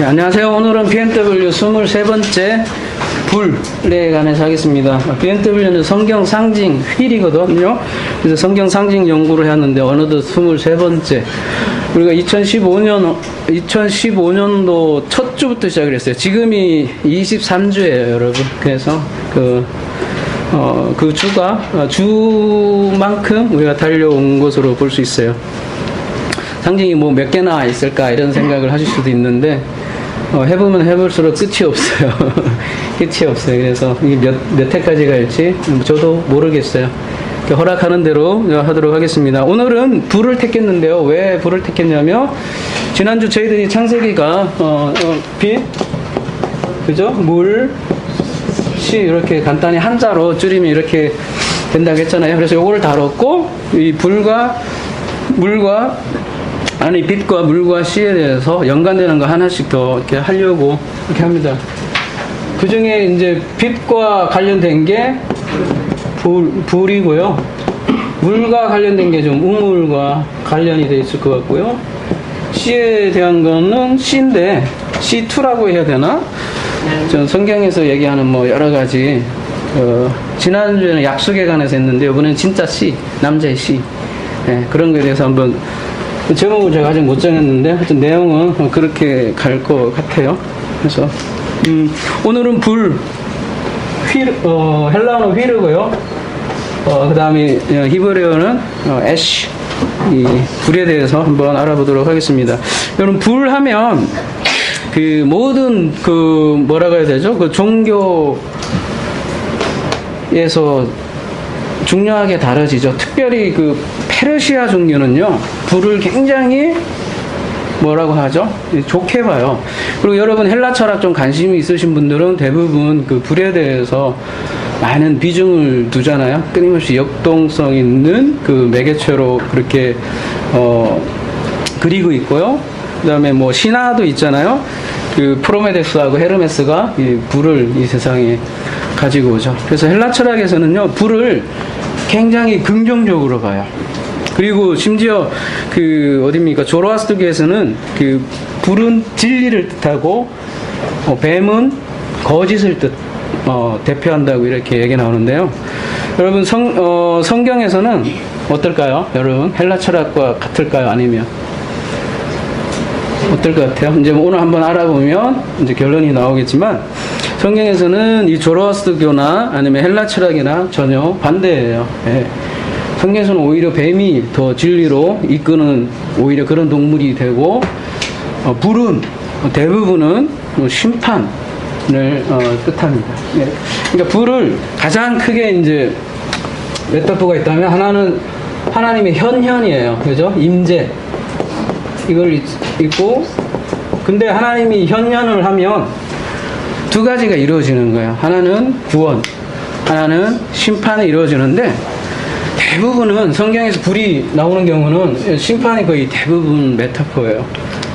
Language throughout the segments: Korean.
네, 안녕하세요. 오늘은 BMW 23번째 불에 관해서 하겠습니다. BMW는 성경 상징 휠이거든요. 그래서 성경 상징 연구를 했는데 어느덧 23번째. 우리가 2015년도 첫 주부터 시작을 했어요. 지금이 23주예요, 여러분. 그래서 그 주가 주만큼 우리가 달려온 것으로 볼 수 있어요. 상징이 뭐 몇 개나 있을까 이런 생각을 하실 수도 있는데 해보면 해볼수록 끝이 없어요. 끝이 없어요. 그래서 이게 몇 회까지 갈지 저도 모르겠어요. 허락하는 대로 하도록 하겠습니다. 오늘은 불을 택했는데요. 왜 불을 택했냐면 지난주 저희들이 창세기가 빛, 그죠? 물, 시 이렇게 간단히 한자로 줄이면 이렇게 된다고 했잖아요. 그래서 요거를 다뤘고 이 불과 물과 아니 빛과 물과 시에 대해서 연관되는 거 하나씩 더 이렇게 하려고 이렇게 합니다. 그 중에 이제 빛과 관련된 게 불이고요. 물과 관련된 게 좀 우물과 관련이 돼 있을 것 같고요. 시에 대한 거는 시인데 C2라고 해야 되나? 전 성경에서 얘기하는 뭐 여러 가지 지난주에는 약속에 관해서 했는데 이번에는 진짜 시, 남자의 시 그런 거에 대해서 한번 제목을 제가 아직 못 정했는데 하여튼 내용은 그렇게 갈 것 같아요. 그래서 오늘은 불, 헬라어는 휘르고요. 그 다음에 히브리어는 애쉬, 이 불에 대해서 한번 알아보도록 하겠습니다. 여러분 불 하면 그 모든 그 뭐라고 해야 되죠? 그 종교에서 중요하게 다뤄지죠. 특별히 그 페르시아 종교는요, 불을 굉장히 뭐라고 하죠? 좋게 봐요. 그리고 여러분 헬라 철학 좀 관심이 있으신 분들은 대부분 그 불에 대해서 많은 비중을 두잖아요. 끊임없이 역동성 있는 그 매개체로 그렇게 그리고 있고요. 그 다음에 뭐 신화도 있잖아요. 그 프로메데스하고 헤르메스가 이 불을 이 세상에 가지고 오죠. 그래서 헬라 철학에서는요, 불을 굉장히 긍정적으로 봐요. 그리고 심지어 그 어디입니까? 조로아스터교에서는 그 불은 진리를 뜻하고 뱀은 거짓을 대표한다고 이렇게 얘기 나오는데요. 여러분 성경에서는 어떨까요? 여러분 헬라 철학과 같을까요? 아니면 어떨 것 같아요? 이제 오늘 한번 알아보면 이제 결론이 나오겠지만 성경에서는 이 조로아스터교나 아니면 헬라 철학이나 전혀 반대예요. 예. 성경에서는 오히려 뱀이 더 진리로 이끄는 오히려 그런 동물이 되고 불은 대부분은 심판을 뜻합니다. 예. 그러니까 불을 가장 크게 이제 메타포가 있다면 하나는 하나님의 현현이에요. 그죠? 임재 이걸 있고 근데 하나님이 현현을 하면 두 가지가 이루어지는 거예요. 하나는 구원, 하나는 심판이 이루어지는데 대부분은 성경에서 불이 나오는 경우는 심판이 거의 대부분 메타포예요.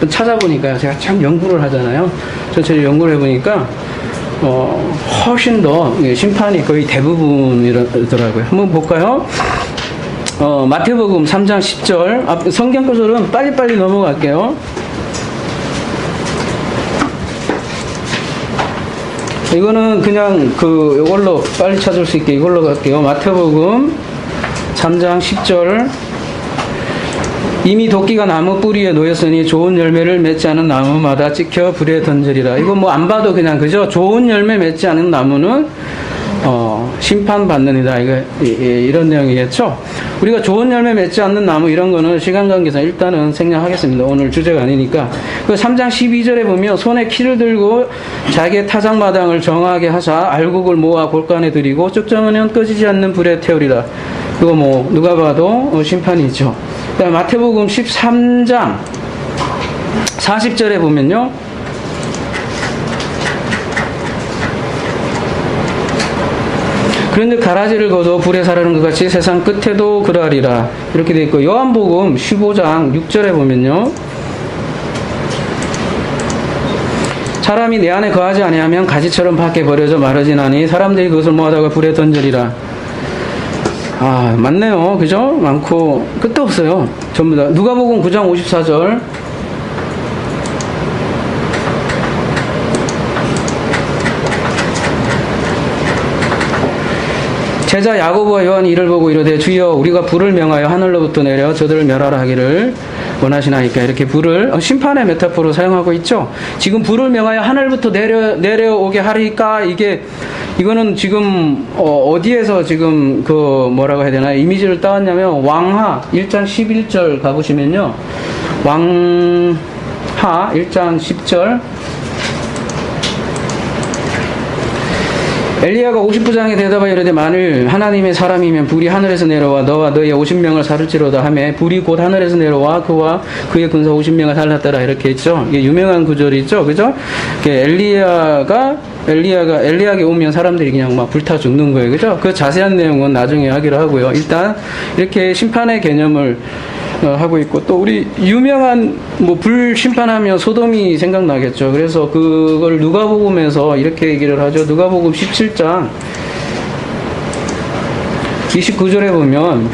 찾아보니까요. 제가 참 연구를 하잖아요. 전체를 연구를 해보니까 훨씬 더 심판이 거의 대부분이더라고요. 한번 볼까요? 마태복음 3장 10절 성경 구절은 빨리빨리 넘어갈게요. 이거는 그냥 이걸로 빨리 찾을 수 있게 이걸로 갈게요. 마태복음 3장 10절 이미 도끼가 나무 뿌리에 놓였으니 좋은 열매를 맺지 않은 나무마다 찍혀 불에 던지리라. 이거 뭐 안 봐도 그냥 그죠? 좋은 열매 맺지 않은 나무는 심판받느니라. 이런 내용이겠죠? 우리가 좋은 열매 맺지 않는 나무 이런 거는 시간 관계상 일단은 생략하겠습니다. 오늘 주제가 아니니까. 그 3장 12절에 보면 손에 키를 들고 자기의 타작마당을 정하게 하사 알곡을 모아 골간에 들이고 쭉정하면 꺼지지 않는 불에 태우리라. 이거 뭐 누가 봐도 심판이죠. 그다음 마태복음 13장 40절에 보면요. 그런데 가라지를 거둬 불에 사르는 것 같이 세상 끝에도 그러하리라. 이렇게 되어 있고 요한복음 15장 6절에 보면요. 사람이 내 안에 거하지 아니하면 가지처럼 밖에 버려져 마르지나니 사람들이 그것을 모아다가 불에 던지리라. 아, 맞네요. 그죠? 많고 끝도 없어요. 전부 다. 누가복음 9장 54절 제자 야고보와 요한이 이를 보고 이르되 주여 우리가 불을 명하여 하늘로부터 내려 저들을 멸하라 하기를 원하시나이까. 이렇게 불을 심판의 메타포로 사용하고 있죠. 지금 불을 명하여 하늘부터 내려오게 하리까, 이거는 지금 어디에서 지금 그 뭐라고 해야 되나 이미지를 따왔냐면 왕하 1장 11절 가보시면요, 왕하 1장 10절, 엘리야가 50부장에 대답하여 이르되 만일 하나님의 사람이면 불이 하늘에서 내려와 너와 너의 50명을 살을지로다 하며 불이 곧 하늘에서 내려와 그와 그의 군사 50명을 살랐더라. 이렇게 했죠. 이게 유명한 구절이죠, 그죠? 엘리야에게 오면 사람들이 그냥 막 불타 죽는 거예요, 그죠? 그 자세한 내용은 나중에 하기로 하고요. 일단 이렇게 심판의 개념을 하고 있고, 또 우리 유명한 불 심판하면 소돔이 생각나겠죠. 그래서 그걸 누가복음에서 이렇게 얘기를 하죠. 누가복음 17장 29절에 보면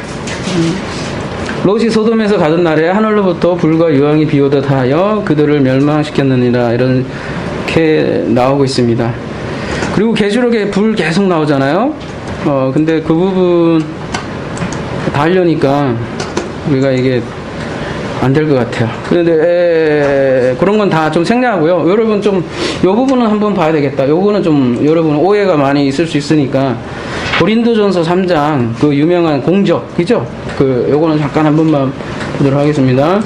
롯이 소돔에서 가던 날에 하늘로부터 불과 유황이 비오듯 하여 그들을 멸망시켰느니라. 이렇게 나오고 있습니다. 그리고 계시록에 불 계속 나오잖아요. 근데 그 부분 다 하려니까 우리가 이게 안 될 것 같아요. 그런데 그런 건 다 좀 생략하고요. 여러분 좀 요 부분은 한번 봐야 되겠다. 요거는 좀 여러분 오해가 많이 있을 수 있으니까 고린도전서 3장 그 유명한 공적, 그죠? 요거는 잠깐 한 번만 보도록 하겠습니다.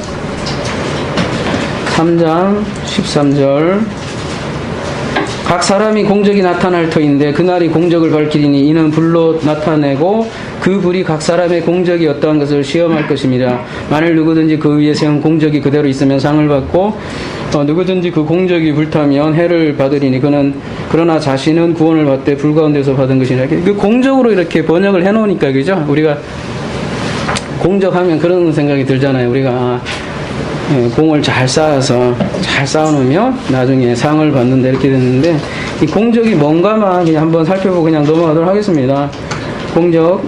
3장 13절. 각 사람이 공적이 나타날 터인데 그날이 공적을 밝히리니 이는 불로 나타내고 그 불이 각 사람의 공적이 어떠한 것을 시험할 것입니다. 만일 누구든지 그 위에 세운 공적이 그대로 있으면 상을 받고 누구든지 그 공적이 불타면 해를 받으리니 그러나 자신은 구원을 받되 불 가운데서 받은 것이라. 그 공적으로 이렇게 번역을 해놓으니까, 그죠? 우리가 공적하면 그런 생각이 들잖아요. 우리가 공을 잘 쌓아놓으면 나중에 상을 받는다 이렇게 됐는데, 이 공적이 뭔가만 그냥 한번 살펴보고 그냥 넘어가도록 하겠습니다. 공적.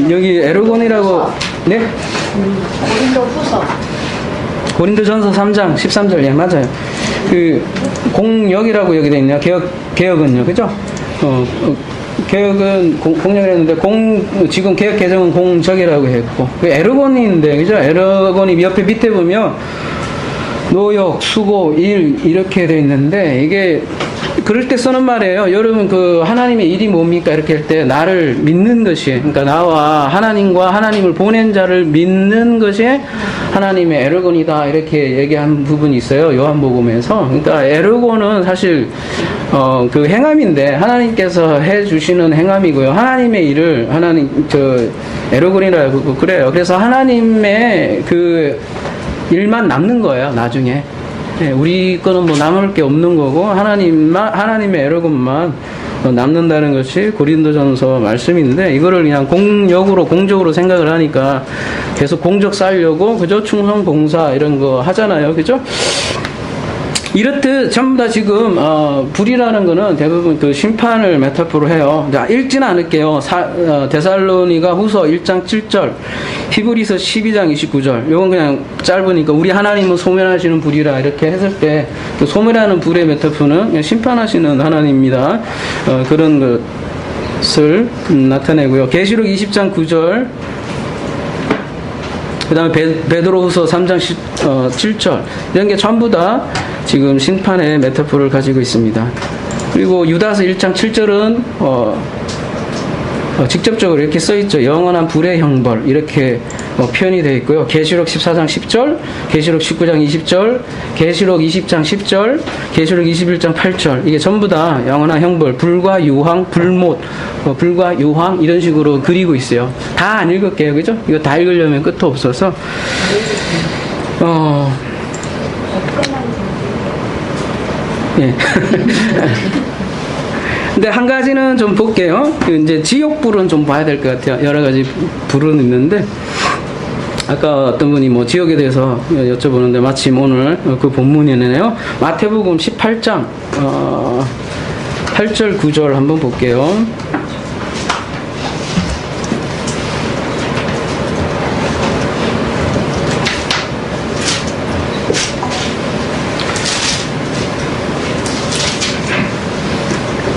여기 에르곤이라고, 네? 고린도전서 3장 13절, 예, 맞아요. 공역이라고 여기 돼 있네요. 개혁은요, 그죠? 개혁은 공역이랬는데 지금 개혁 개정은 공적이라고 했고, 에르곤인데, 그죠? 에르곤이 옆에 밑에 보면 노역, 수고, 일 이렇게 돼 있는데, 이게 그럴 때 쓰는 말이에요. 여러분 하나님의 일이 뭡니까? 이렇게 할 때 나를 믿는 것이, 그러니까 나와 하나님과 하나님을 보낸 자를 믿는 것이 하나님의 에르곤이다, 이렇게 얘기한 부분이 있어요. 요한복음에서. 그러니까 에르곤은 사실 그 행함인데 하나님께서 해주시는 행함이고요. 하나님의 일을 에르곤이라고 그래요. 그래서 하나님의 그 일만 남는 거예요, 나중에. 네, 우리 거는 남을 게 없는 거고 하나님의 에르곤만 남는다는 것이 고린도전서 말씀인데, 이거를 그냥 공적으로 생각을 하니까 계속 공적 쌓으려고, 그죠? 충성 봉사 이런 거 하잖아요, 그죠? 이렇듯 전부 다 지금 불이라는 거는 대부분 그 심판을 메타포로 해요. 자, 읽지는 않을게요. 데살로니가 후서 1장 7절, 히브리서 12장 29절. 요건 그냥 짧으니까 우리 하나님은 소멸하시는 불이라, 이렇게 했을 때 그 소멸하는 불의 메타포는 그냥 심판하시는 하나님입니다. 그런 것을 나타내고요. 계시록 20장 9절, 그 다음에 베드로후서 3장 7절, 이런 게 전부 다 지금 심판의 메타포를 가지고 있습니다. 그리고 유다서 1장 7절은 직접적으로 이렇게 써있죠. 영원한 불의 형벌, 이렇게 표현이 되어 있고요. 계시록 14장 10절, 계시록 19장 20절, 계시록 20장 10절, 계시록 21장 8절, 이게 전부 다 영원한 형벌, 불과 유황, 불못, 불과 유황, 이런 식으로 그리고 있어요. 다 안 읽을게요, 그죠? 이거 다 읽으려면 끝도 없어서. 예. 근데 한 가지는 좀 볼게요. 이제 지옥불은 좀 봐야 될 것 같아요. 여러 가지 불은 있는데, 아까 어떤 분이 지옥에 대해서 여쭤보는데, 마침 오늘 그 본문이네요. 마태복음 18장 8절 9절 한번 볼게요.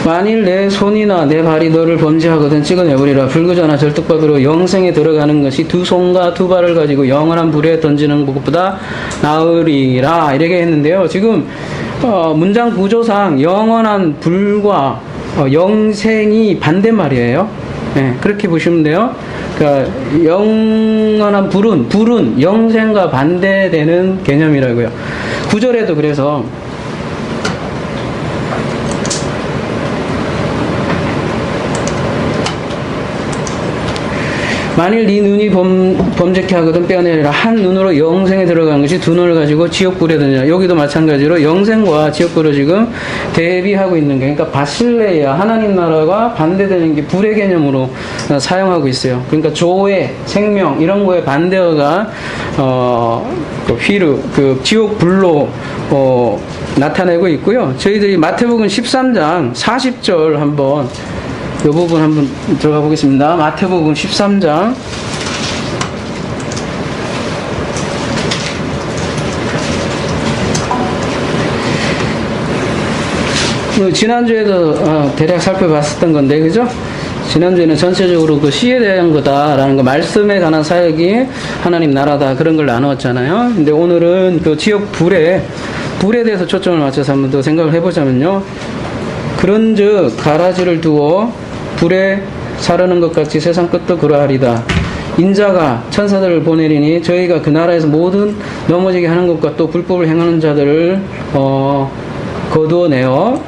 만일 내 손이나 내 발이 너를 범죄하거든 찍어내버리라. 불구자나 절뚝박으로 영생에 들어가는 것이 두 손과 두 발을 가지고 영원한 불에 던지는 것보다 나으리라. 이렇게 했는데요. 지금 문장 구조상 영원한 불과 영생이 반대말이에요. 네, 그렇게 보시면 돼요. 그러니까 영원한 불은 영생과 반대되는 개념이라고요. 구절에도 그래서 만일 네 눈이 범죄케 하거든 빼어내리라. 한 눈으로 영생에 들어간 것이 두 눈을 가지고 지옥불에 던지라. 여기도 마찬가지로 영생과 지옥불을 지금 대비하고 있는 게, 그러니까 바실레야 하나님 나라가 반대되는 게 불의 개념으로 사용하고 있어요. 그러니까 조회, 생명 이런 거에 반대어가 그 지옥불로 나타내고 있고요. 저희들이 마태복음 13장 40절 한번 이 부분 한번 들어가 보겠습니다. 마태복음 13장 지난주에도 대략 살펴봤었던 건데, 그죠? 지난주에는 전체적으로 그 시에 대한 거다라는 거, 말씀에 관한 사역이 하나님 나라다, 그런 걸 나누었잖아요. 근데 오늘은 그 지옥 불에 대해서 초점을 맞춰서 한번 더 생각을 해보자면요. 그런즉 가라지를 두어 불에 사르는 것 같이 세상 끝도 그러하리다. 인자가 천사들을 보내리니 저희가 그 나라에서 모든 넘어지게 하는 것과 또 불법을 행하는 자들을 거두어내어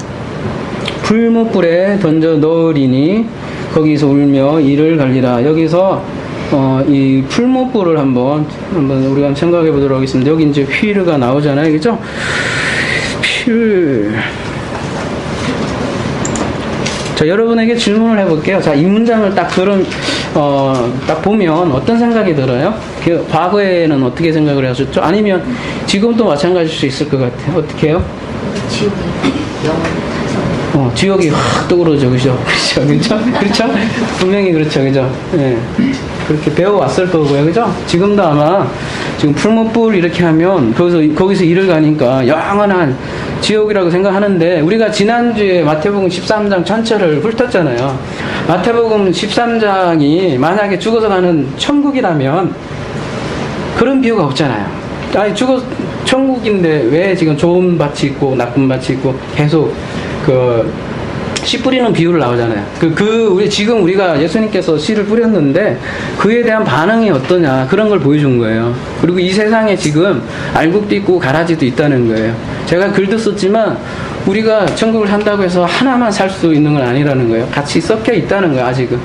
풀무불에 던져 넣으리니 거기서 울며 이를 갈리라. 여기서 이 풀무불을 한번 우리가 생각해 보도록 하겠습니다. 여기 이제 휘르가 나오잖아요, 그죠? 자, 여러분에게 질문을 해볼게요. 자, 이 문장을 딱 딱 보면 어떤 생각이 들어요? 그 과거에는 어떻게 생각을 하셨죠? 아니면 지금도 마찬가지일 수 있을 것 같아요. 어떻게 해요? 지옥이 확 떠오르죠, 그죠? 그렇죠? 분명히 그렇죠, 그죠? 예. 그렇게 배워왔을 거고요, 그죠? 지금도 아마, 지금 풀무불 이렇게 하면, 거기서 일을 가니까 영원한 지옥이라고 생각하는데, 우리가 지난주에 마태복음 13장 전체를 훑었잖아요. 마태복음 13장이 만약에 죽어서 가는 천국이라면, 그런 비유가 없잖아요. 아니, 천국인데 왜 지금 좋은 밭이 있고, 나쁜 밭이 있고, 계속, 씨 뿌리는 비유를 나오잖아요. 지금 우리가 예수님께서 씨를 뿌렸는데 그에 대한 반응이 어떠냐, 그런 걸 보여준 거예요. 그리고 이 세상에 지금 알곡도 있고 가라지도 있다는 거예요. 제가 글도 썼지만 우리가 천국을 산다고 해서 하나만 살 수 있는 건 아니라는 거예요. 같이 섞여 있다는 거예요, 아직은.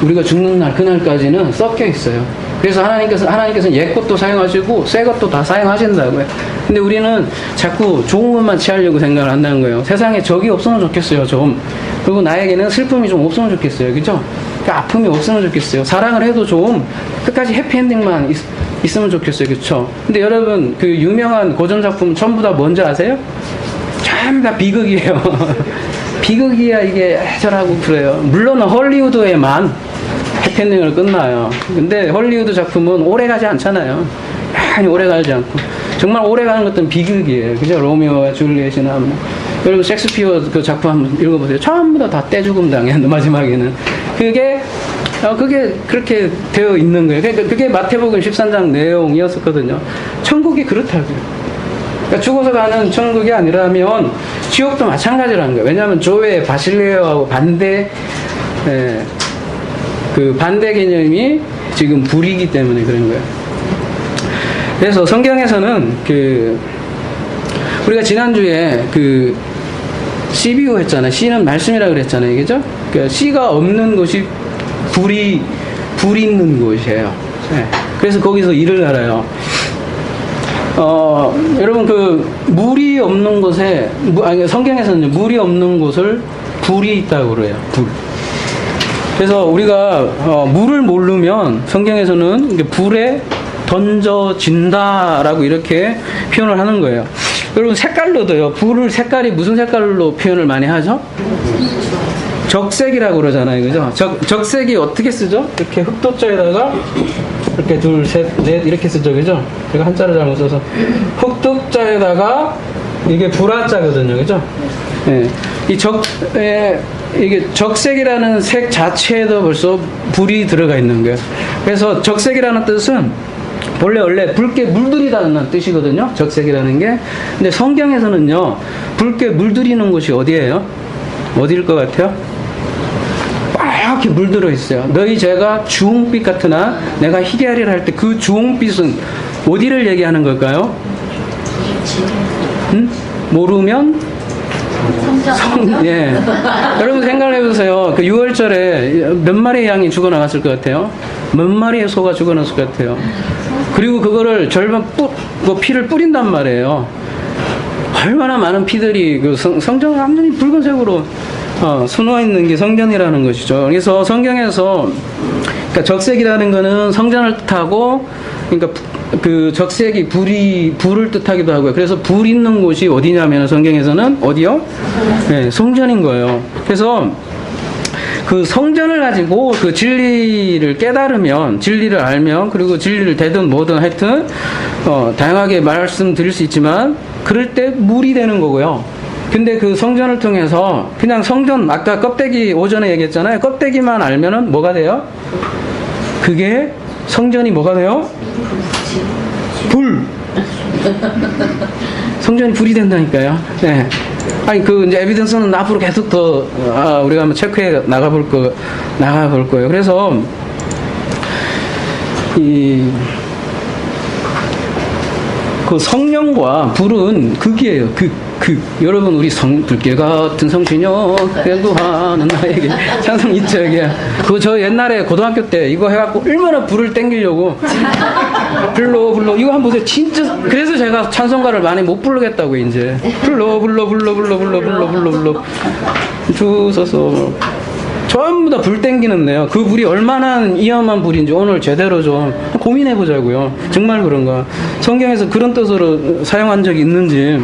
우리가 죽는 날, 그날까지는 섞여 있어요. 그래서 하나님께서는 옛 것도 사용하시고 새 것도 다 사용하신다고요. 근데 우리는 자꾸 좋은 것만 취하려고 생각을 한다는 거예요. 세상에 적이 없으면 좋겠어요, 좀. 그리고 나에게는 슬픔이 좀 없으면 좋겠어요, 그죠? 그러니까 아픔이 없으면 좋겠어요. 사랑을 해도 좀 끝까지 해피엔딩만 있으면 좋겠어요, 그쵸? 근데 여러분, 그 유명한 고전작품 전부 다 뭔지 아세요? 전부 다 비극이에요. 비극이야 이게 저라고 그래요. 물론 헐리우드에만 해피엔딩으로 끝나요. 근데 헐리우드 작품은 오래가지 않잖아요. 많이 오래가지 않고. 정말 오래가는 것들은 비극이에요. 그죠? 로미오와 줄리엣이나 뭐. 여러분 셰익스피어 그 작품 한번 읽어보세요. 전부 다 떼죽음 당해, 마지막에는. 그게 그렇게 되어 있는 거예요. 그러니까 그게 마태복음 13장 내용이었었거든요. 천국이 그렇다고요. 그러니까 죽어서 가는 천국이 아니라면 지옥도 마찬가지라는 거예요. 왜냐하면 조회 바실레아하고 반대 개념이 지금 불이기 때문에 그런 거예요. 그래서 성경에서는 우리가 지난주에 CBO 했잖아요. C는 말씀이라고 그랬잖아요. 그죠? 그러니까 C가 없는 곳이 불이 있는 곳이에요. 네. 그래서 거기서 일을 알아요. 여러분 물이 없는 곳에 성경에서는 물이 없는 곳을 불이 있다고 그래요. 불. 그래서 우리가 물을 모르면 성경에서는 불에 던져진다라고 이렇게 표현을 하는 거예요. 여러분 색깔로도요. 불을 색깔이 무슨 색깔로 표현을 많이 하죠? 적색이라고 그러잖아요, 그죠? 적색이 어떻게 쓰죠? 이렇게 흑도자에다가 이렇게 둘, 셋, 넷 이렇게 쓰죠, 그죠? 제가 한자를 잘못 써서 흑도자에다가 이게 불화자거든요, 그죠? 예. 이게 적색이라는 색 자체에도 벌써 불이 들어가 있는 거예요. 그래서 적색이라는 뜻은 원래 붉게 물들이다는 뜻이거든요. 적색이라는 게. 근데 성경에서는요, 붉게 물들이는 곳이 어디예요? 어디일 것 같아요? 빨갛게 물들어 있어요. 너희 죄가 주홍빛 같으나 내가 희게 하리라 할 때 그 주홍빛은 어디를 얘기하는 걸까요? 모르면 예. 여러분 생각을 해보세요. 그 6월절에 몇 마리의 양이 죽어나갔을 것 같아요? 몇 마리의 소가 죽어났을 것 같아요? 그리고 그거를 절반 피를 뿌린단 말이에요. 얼마나 많은 피들이 그 성전 완전히 붉은색으로 수놓아 있는 게 성전이라는 것이죠. 그래서 성경에서 그러니까 적색이라는 거는 성전을 뜻하고, 그러니까 그 적색이 불을 뜻하기도 하고요. 그래서 불 있는 곳이 어디냐면 성경에서는 어디요? 네, 성전인 거예요. 그래서 그 성전을 가지고 그 진리를 깨달으면, 진리를 알면, 그리고 진리를 되든 뭐든 하여튼 다양하게 말씀드릴 수 있지만, 그럴 때 물이 되는 거고요. 근데 그 성전을 통해서 그냥 성전, 아까 껍데기 오전에 얘기했잖아요. 껍데기만 알면은 뭐가 돼요? 그게 성전이 뭐가 돼요? 불. 성전이 불이 된다니까요. 네. 아니 그 이제 에비던스는 앞으로 계속 더 우리가 한번 체크해 나가볼 거예요. 그래서 그 성령과 불은 극이에요. 여러분 우리 불길 같은 성신여 결구하는 나에게 찬송 있죠. 이게 그거 저 옛날에 고등학교 때 이거 해갖고 얼마나 불을 땡기려고 불러 이거 한번 보세요. 진짜 그래서 제가 찬송가를 많이 못 부르겠다고 이제 불러 주소서 전부 다 불 땡기는데요. 그 불이 얼마나 위험한 불인지 오늘 제대로 좀 고민해 보자고요. 정말 그런가? 성경에서 그런 뜻으로 사용한 적이 있는지.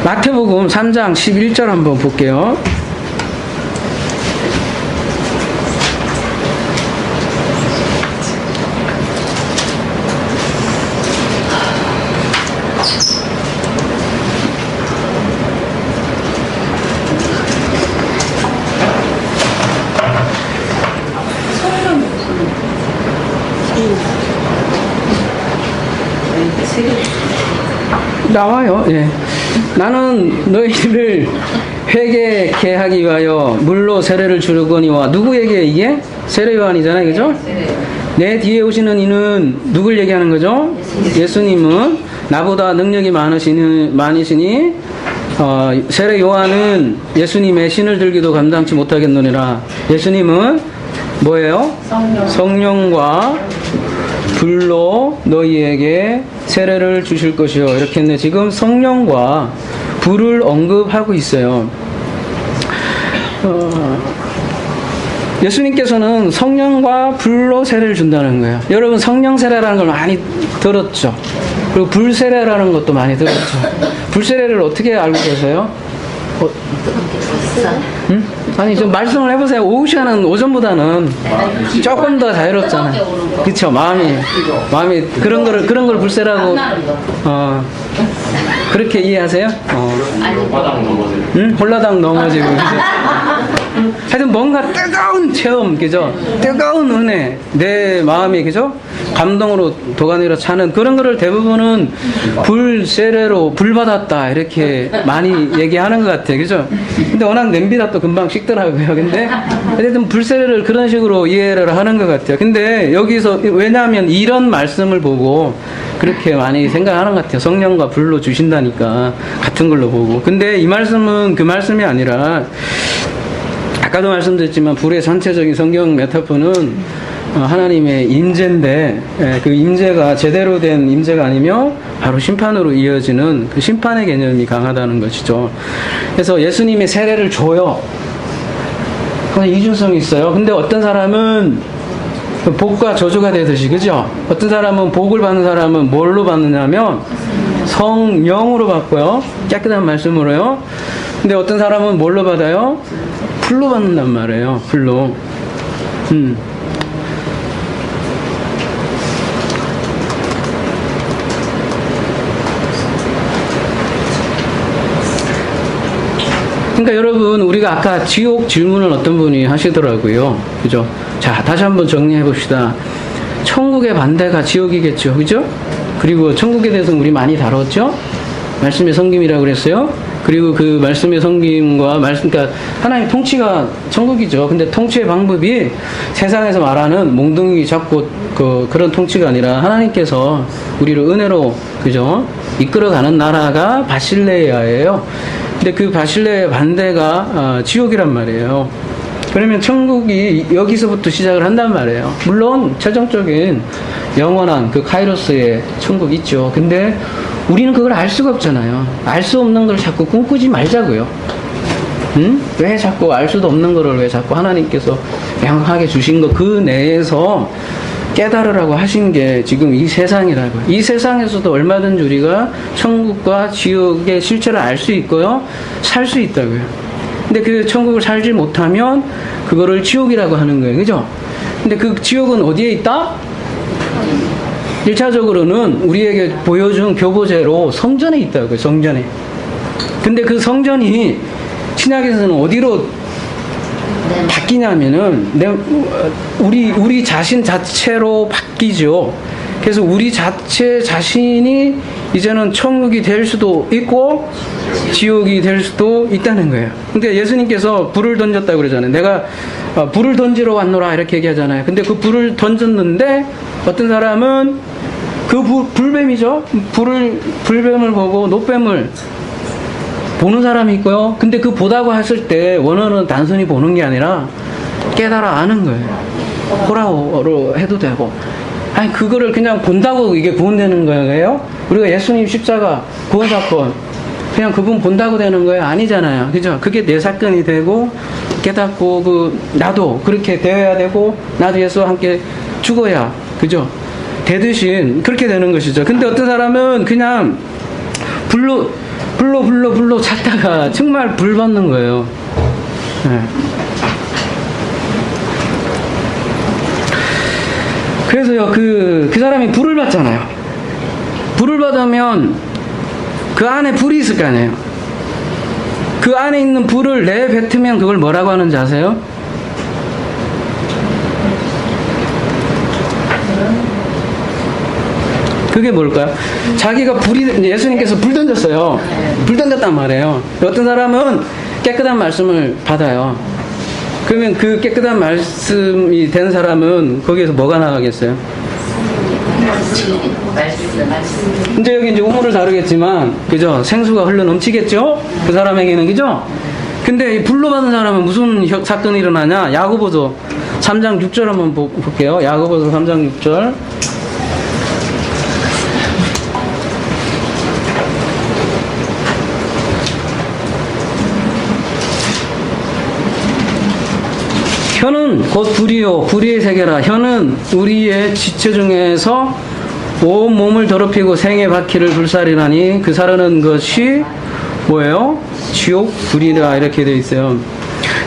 마태복음 3장 11절 한번 볼게요. 나와요. 예. 나는 너희를 회개케 하기 위하여 물로 세례를 주르거니와 누구에게 이게? 세례 요한이잖아요. 그죠? 내 뒤에 오시는 이는 누굴 얘기하는 거죠? 예수님은 나보다 능력이 많으시니 세례 요한은 예수님의 신을 들기도 감당치 못하겠노니라. 예수님은 뭐예요? 성령과 불로 너희에게 세례를 주실 것이요. 이렇게 했네. 지금 성령과 불을 언급하고 있어요. 예수님께서는 성령과 불로 세례를 준다는 거예요. 여러분 성령 세례라는 걸 많이 들었죠. 그리고 불 세례라는 것도 많이 들었죠. 불 세례를 어떻게 알고 계세요? 응? 아니 좀 말씀을 해보세요. 오후 시간은 오전보다는 조금 더 자유롭잖아요. 그쵸? 마음이 그런 걸 불세라고 그렇게 이해하세요? 응? 홀라당 넘어지고 하여튼 뭔가 뜨거운 체험, 그죠? 뜨거운 은혜, 내 마음이, 그죠? 감동으로 도가니로 차는 그런 거를 대부분은 불세례로 불받았다 이렇게 많이 얘기하는 것 같아요. 그죠? 근데 워낙 냄비라 또 금방 식더라고요. 근데 어쨌든 불세례를 그런 식으로 이해를 하는 것 같아요. 근데 여기서 왜냐하면 이런 말씀을 보고 그렇게 많이 생각하는 것 같아요. 성령과 불로 주신다니까 같은 걸로 보고. 근데 이 말씀은 그 말씀이 아니라 아까도 말씀드렸지만 불의 전체적인 성경 메타포는 하나님의 임재인데 그 임재가 제대로 된 임재가 아니며 바로 심판으로 이어지는 그 심판의 개념이 강하다는 것이죠. 그래서 예수님이 세례를 줘요. 그건 이중성이 있어요. 근데 어떤 사람은 복과 저주가 되듯이, 그죠? 어떤 사람은 복을 받는 사람은 뭘로 받느냐면 성령으로 받고요. 깨끗한 말씀으로요. 근데 어떤 사람은 뭘로 받아요? 불로 받는단 말이에요. 불로. 그러니까 여러분, 우리가 아까 지옥 질문을 어떤 분이 하시더라고요. 그죠? 자, 다시 한번 정리해 봅시다. 천국의 반대가 지옥이겠죠. 그죠? 그리고 천국에 대해서는 우리 많이 다뤘죠? 말씀의 섬김이라고 그랬어요. 그리고 그 말씀의 섬김과 그러니까 하나님 통치가 천국이죠. 근데 통치의 방법이 세상에서 말하는 몽둥이 잡고 그런 통치가 아니라 하나님께서 우리를 은혜로, 그죠? 이끌어가는 나라가 바실레아예요. 근데 그 바실레의 반대가 지옥이란 말이에요. 그러면 천국이 여기서부터 시작을 한단 말이에요. 물론 최종적인 영원한 그 카이로스의 천국 있죠. 근데 우리는 그걸 알 수가 없잖아요. 알 수 없는 걸 자꾸 꿈꾸지 말자고요. 응? 왜 자꾸 알 수도 없는 거를 왜 자꾸 하나님께서 양하게 주신 거 그 내에서 깨달으라고 하신 게 지금 이 세상이라고요. 이 세상에서도 얼마든지 우리가 천국과 지옥의 실체를 알 수 있고요. 살 수 있다고요. 근데 그 천국을 살지 못하면 그거를 지옥이라고 하는 거예요. 그죠? 근데 그 지옥은 어디에 있다? 1차적으로는 우리에게 보여준 교보제로 성전에 있다고요. 성전에. 근데 그 성전이 신약에서는 어디로 바뀌냐면은 우리 자신 자체로 바뀌죠. 그래서 우리 자신이 이제는 천국이 될 수도 있고 지옥이 될 수도 있다는 거예요. 그러니까 예수님께서 불을 던졌다고 그러잖아요. 내가 불을 던지러 왔노라 이렇게 얘기하잖아요. 근데 그 불을 던졌는데 어떤 사람은 그 불뱀이죠. 불뱀을 보고 노뱀을 보는 사람이 있고요. 근데 그 보다고 했을 때 원어는 단순히 보는 게 아니라 깨달아 아는 거예요. 호라로 해도 되고. 아니 그거를 그냥 본다고 이게 구원되는 거예요? 우리가 예수님 십자가 구원 사건 그냥 그분 본다고 되는 거예요? 아니잖아요. 그죠? 그게 내 사건이 되고 깨닫고 나도 그렇게 되어야 되고 나도 예수와 함께 죽어야 그죠? 되듯이 그렇게 되는 것이죠. 근데 어떤 사람은 그냥 불로 찾다가 정말 불 받는 거예요. 네. 그래서요, 그 사람이 불을 받잖아요. 불을 받으면 그 안에 불이 있을 거 아니에요. 그 안에 있는 불을 내뱉으면 그걸 뭐라고 하는지 아세요? 그게 뭘까요? 자기가 예수님께서 불 던졌어요. 불 던졌단 말이에요. 어떤 사람은 깨끗한 말씀을 받아요. 그러면 그 깨끗한 말씀이 된 사람은 거기에서 뭐가 나가겠어요? 이제 여기 이제 우물을 다루겠지만, 그죠? 생수가 흘러 넘치겠죠? 그 사람에게는, 그죠? 근데 이 불로 받은 사람은 무슨 사건이 일어나냐? 야고보서 3장 6절 한번 볼게요. 야고보서 3장 6절. 혀는 곧 불이요 불의의 세계라. 혀는 우리의 지체 중에서 온 몸을 더럽히고 생의 바퀴를 불살이나니 그 사르는 것이 뭐예요? 지옥 불이라 이렇게 되어 있어요.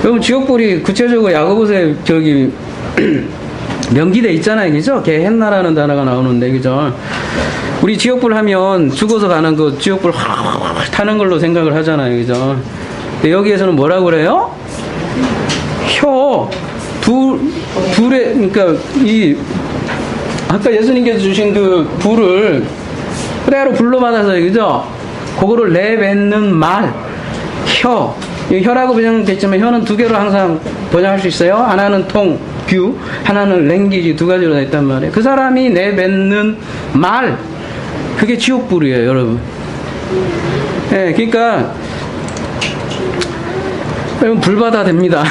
여러분 지옥 불이 구체적으로 야고보서에 저기 명기돼 있잖아요. 그죠? 게헨나라는 단어가 나오는데 그죠? 우리 지옥불 하면 죽어서 가는 그 지옥불 타는 걸로 생각을 하잖아요. 그죠? 근데 여기에서는 뭐라고 그래요? 불에, 그러니까, 아까 예수님께서 주신 그 불을, 그대로 불로 받아서, 그죠? 그거를 내뱉는 말, 혀라고 번역됐지만, 혀는 두 개로 항상 번역할 수 있어요. 하나는 규, 하나는 랭귀지 두 가지로 다 있단 말이에요. 그 사람이 내뱉는 말, 그게 지옥불이에요, 여러분. 예, 그러니까, 여러분 불받아 됩니다.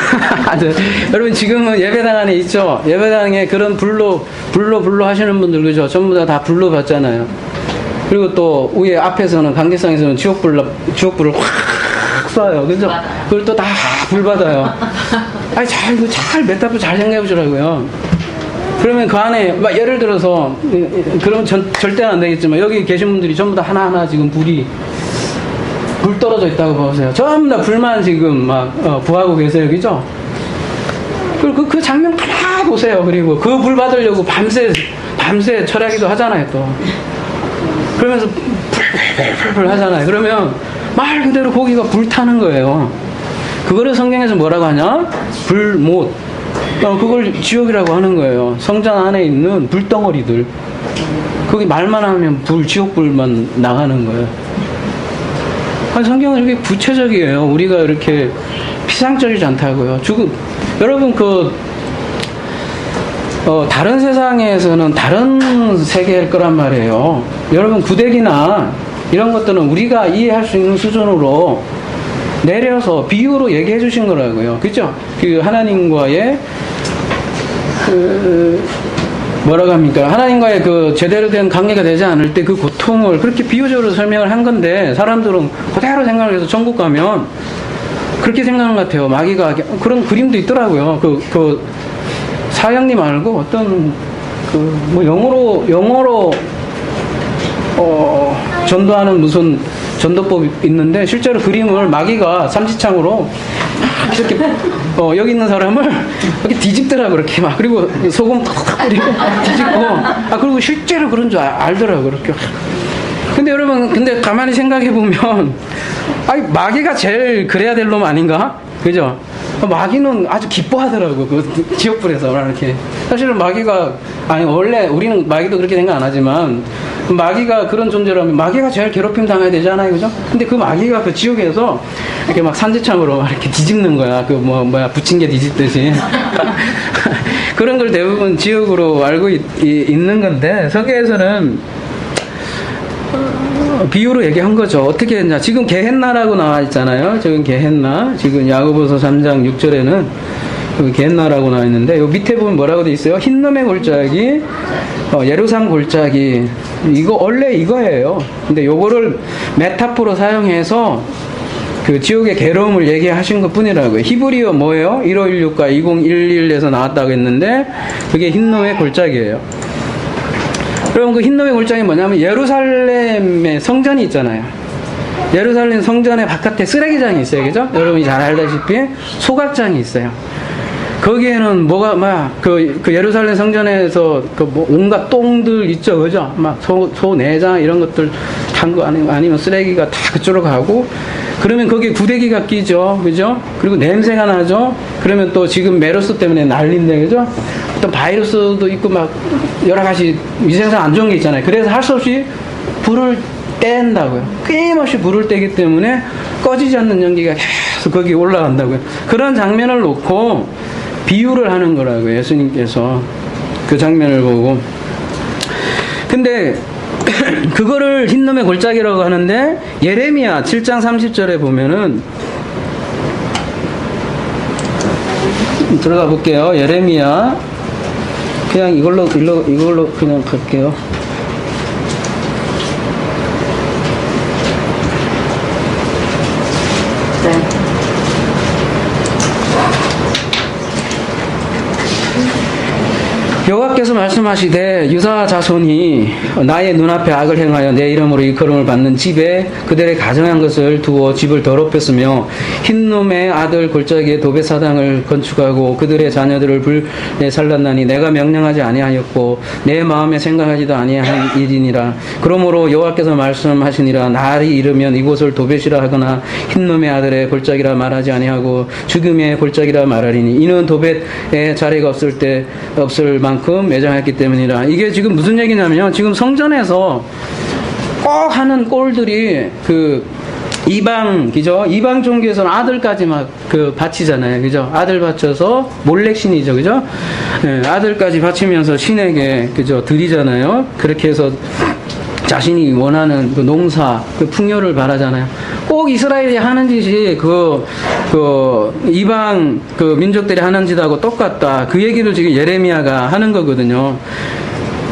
여러분 지금은 예배당 안에 있죠. 예배당에 그런 불로 하시는 분들 그죠. 전부 다 불로 받잖아요. 그리고 또 위에 앞에서는 강제성에서는 지옥불을 확 쏴요. 그죠. 그걸 또 다 불받아요. 아니 잘 메타포 잘 생각해 보시라고요. 그러면 그 안에 막 예를 들어서 그러면 절대 안 되겠지만 여기 계신 분들이 전부 다 하나하나 지금 불 떨어져 있다고 보세요. 전부 다 불만 지금 막 구하고 계세요. 그죠? 그리고 그 장면 다 보세요. 그리고 그 불 받으려고 밤새 철야기도 하잖아요. 또 그러면서 불 하잖아요. 그러면 말 그대로 거기가 불타는 거예요. 그거를 성경에서 뭐라고 하냐? 불못. 그걸 지옥이라고 하는 거예요. 성전 안에 있는 불덩어리들. 거기 말만 하면 지옥불만 나가는 거예요. 성경은 이렇게 구체적이에요. 우리가 이렇게 피상적이지 않다고요. 여러분, 다른 세상에서는 다른 세계일 거란 말이에요. 여러분, 구대기나 이런 것들은 우리가 이해할 수 있는 수준으로 내려서 비유로 얘기해 주신 거라고요. 그죠? 그 하나님과의 뭐라고 합니까? 하나님과의 그 제대로 된 관계가 되지 않을 때 그 고통을 그렇게 비유적으로 설명을 한 건데, 사람들은 그대로 생각을 해서 천국 가면 그렇게 생각하는 것 같아요. 마귀가 그런 그림도 있더라고요. 사형님 알고 어떤 뭐 영어로 전도하는 무슨 전도법이 있는데, 실제로 그림을 마귀가 삼지창으로 이렇게 여기 있는 사람을 이렇게 뒤집더라고, 그렇게 막. 그리고 소금 톡톡 뿌리고 뒤집고, 그리고 실제로 그런 줄 알더라고, 그렇게. 근데 여러분, 가만히 생각해 보면, 마귀가 제일 그래야 될 놈 아닌가? 그죠? 마귀는 아주 기뻐하더라고, 그 지옥불에서 이렇게. 사실은 마귀가, 원래 우리는 마귀도 그렇게 생각 안 하지만, 마귀가 그런 존재라면 마귀가 제일 괴롭힘 당해야 되잖아요, 그죠? 근데 그 마귀가 그 지옥에서 이렇게 막 산지창으로 이렇게 뒤집는 거야. 부침개 뒤집듯이. 그런 걸 대부분 지옥으로 알고 있는 건데, 서기에서는 비유로 얘기한 거죠. 어떻게 했냐. 지금 게헨나라고 나와 있잖아요. 지금 게헨나. 지금 야고보서 3장 6절에는 게헨나라고 나와 있는데, 요 밑에 보면 뭐라고 돼 있어요? 흰놈의 골짜기, 예루살렘 골짜기. 원래 이거예요. 근데 요거를 메타포로 사용해서 그 지옥의 괴로움을 얘기하신 것 뿐이라고요. 히브리어 뭐예요? 1516과 2011에서 나왔다고 했는데, 그게 흰놈의 골짜기예요. 그럼 그 흰놈의 골짜기 뭐냐면, 예루살렘의 성전이 있잖아요. 예루살렘 성전의 바깥에 쓰레기장이 있어요. 그죠? 여러분이 잘 알다시피 소각장이 있어요. 거기에는 그 예루살렘 성전에서 온갖 똥들 있죠. 그죠? 소 내장 이런 것들 탄 거 아니면 쓰레기가 다 그쪽으로 가고, 그러면 거기에 구데기가 끼죠. 그죠? 그리고 냄새가 나죠? 그러면 또 지금 메르스 때문에 난리인데, 그죠? 또 바이러스도 있고 여러 가지 위생상 안 좋은 게 있잖아요. 그래서 할 수 없이 불을 뗀다고요. 끊임없이 불을 떼기 때문에 꺼지지 않는 연기가 계속 거기에 올라간다고요. 그런 장면을 놓고 비유를 하는 거라고요. 예수님께서 그 장면을 보고. 근데 그거를 흰놈의 골짜기라고 하는데, 예레미야 7장 30절에 보면은, 들어가 볼게요. 예레미야. 그냥 이걸로 그냥 갈게요. 여호와께서 말씀하시되, 유다 자손이 나의 눈앞에 악을 행하여 내 이름으로 일컬음을 받는 집에 그들의 가정한 것을 두어 집을 더럽혔으며, 흰놈의 아들 골짜기에 도배사당을 건축하고 그들의 자녀들을 불에 살랐나니 내가 명령하지 아니하였고 내 마음에 생각하지도 아니한 일이니라. 그러므로 여호와께서 말씀하시니라. 날이 이르면 이곳을 도배시라 하거나 흰놈의 아들의 골짜기라 말하지 아니하고 죽음의 골짜기라 말하리니, 이는 도배의 자리가 없을 만큼 매장했기 때문이라. 이게 지금 무슨 얘기냐면, 지금 성전에서 꼭 하는 꼴들이 그죠? 이방 종교에서는 아들까지 바치잖아요. 그죠? 아들 바쳐서 몰렉신이죠. 그죠? 네, 아들까지 바치면서 신에게, 그죠? 드리잖아요. 그렇게 해서 자신이 원하는 그 농사, 그 풍요를 바라잖아요. 꼭 이스라엘이 하는 짓이 이방 민족들이 하는 짓하고 똑같다. 그 얘기를 지금 예레미야가 하는 거거든요.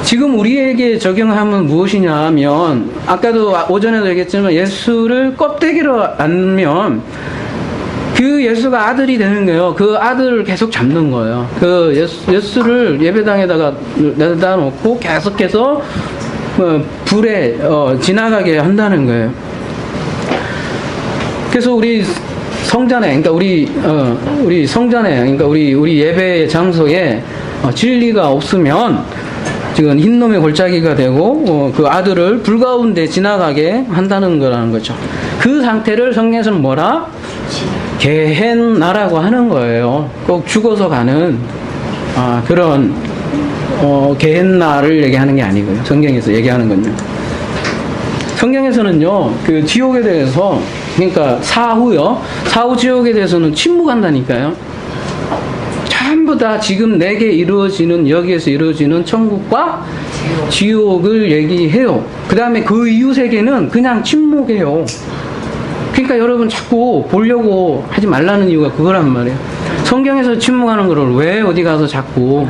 지금 우리에게 적용하면 무엇이냐 하면, 아까도 오전에도 얘기했지만, 예수를 껍데기로 안면 그 예수가 아들이 되는 거예요. 그 아들을 계속 잡는 거예요. 그 예수를 예배당에다가 내다 놓고 계속해서 불에 지나가게 한다는 거예요. 그래서 우리 성전에, 그러니까 우리 성전에, 그러니까 우리 예배 장소에 진리가 없으면 지금 흰놈의 골짜기가 되고, 그 아들을 불 가운데 지나가게 한다는 거라는 거죠. 그 상태를 성경에서는 뭐라? 게헨나라고 하는 거예요. 꼭 죽어서 가는 그런 게헨나를 얘기하는 게 아니고요. 성경에서 얘기하는 건요. 성경에서는요, 그 지옥에 대해서, 그러니까 사후 지옥에 대해서는 침묵한다니까요. 전부 다 지금 내게 이루어지는, 여기에서 이루어지는 천국과 지옥을 얘기해요. 그 다음에 그 이후 세계는 그냥 침묵해요. 그러니까 여러분 자꾸 보려고 하지 말라는 이유가 그거란 말이에요. 성경에서 침묵하는 거를 왜 어디 가서 자꾸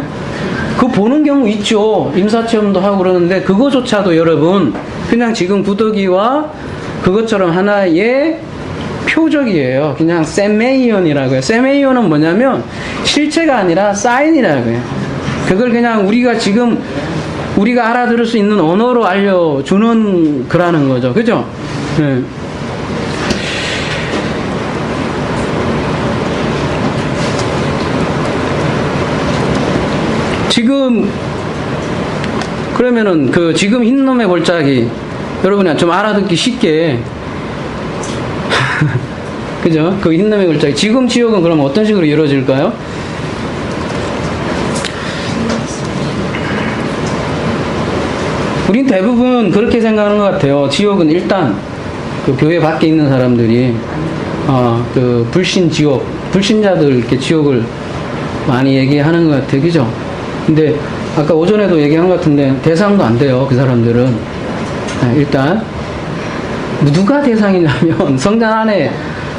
그 보는 경우 있죠. 임사체험도 하고 그러는데 그거조차도 여러분 그냥 지금 구더기와 그것처럼 하나의 표적이에요. 그냥 세메이온이라고 해요. 세메이온은 뭐냐면 실체가 아니라 사인이라고 해요. 그걸 그냥 우리가 알아들을 수 있는 언어로 알려주는 거라는 거죠. 그죠? 네. 지금 그러면은 지금 흰놈의 골짜기 여러분이 좀 알아듣기 쉽게 그죠? 그 흰놈의 골짜기 지금 지옥은 그럼 어떤 식으로 이루어질까요? 우린 대부분 그렇게 생각하는 것 같아요. 지옥은 일단 그 교회 밖에 있는 사람들이 그 불신자들 이렇게 지옥을 많이 얘기하는 것 같아요. 그죠? 근데 아까 오전에도 얘기한 것 같은데 대상도 안 돼요. 그 사람들은. 일단 누가 대상이냐면 성전 안에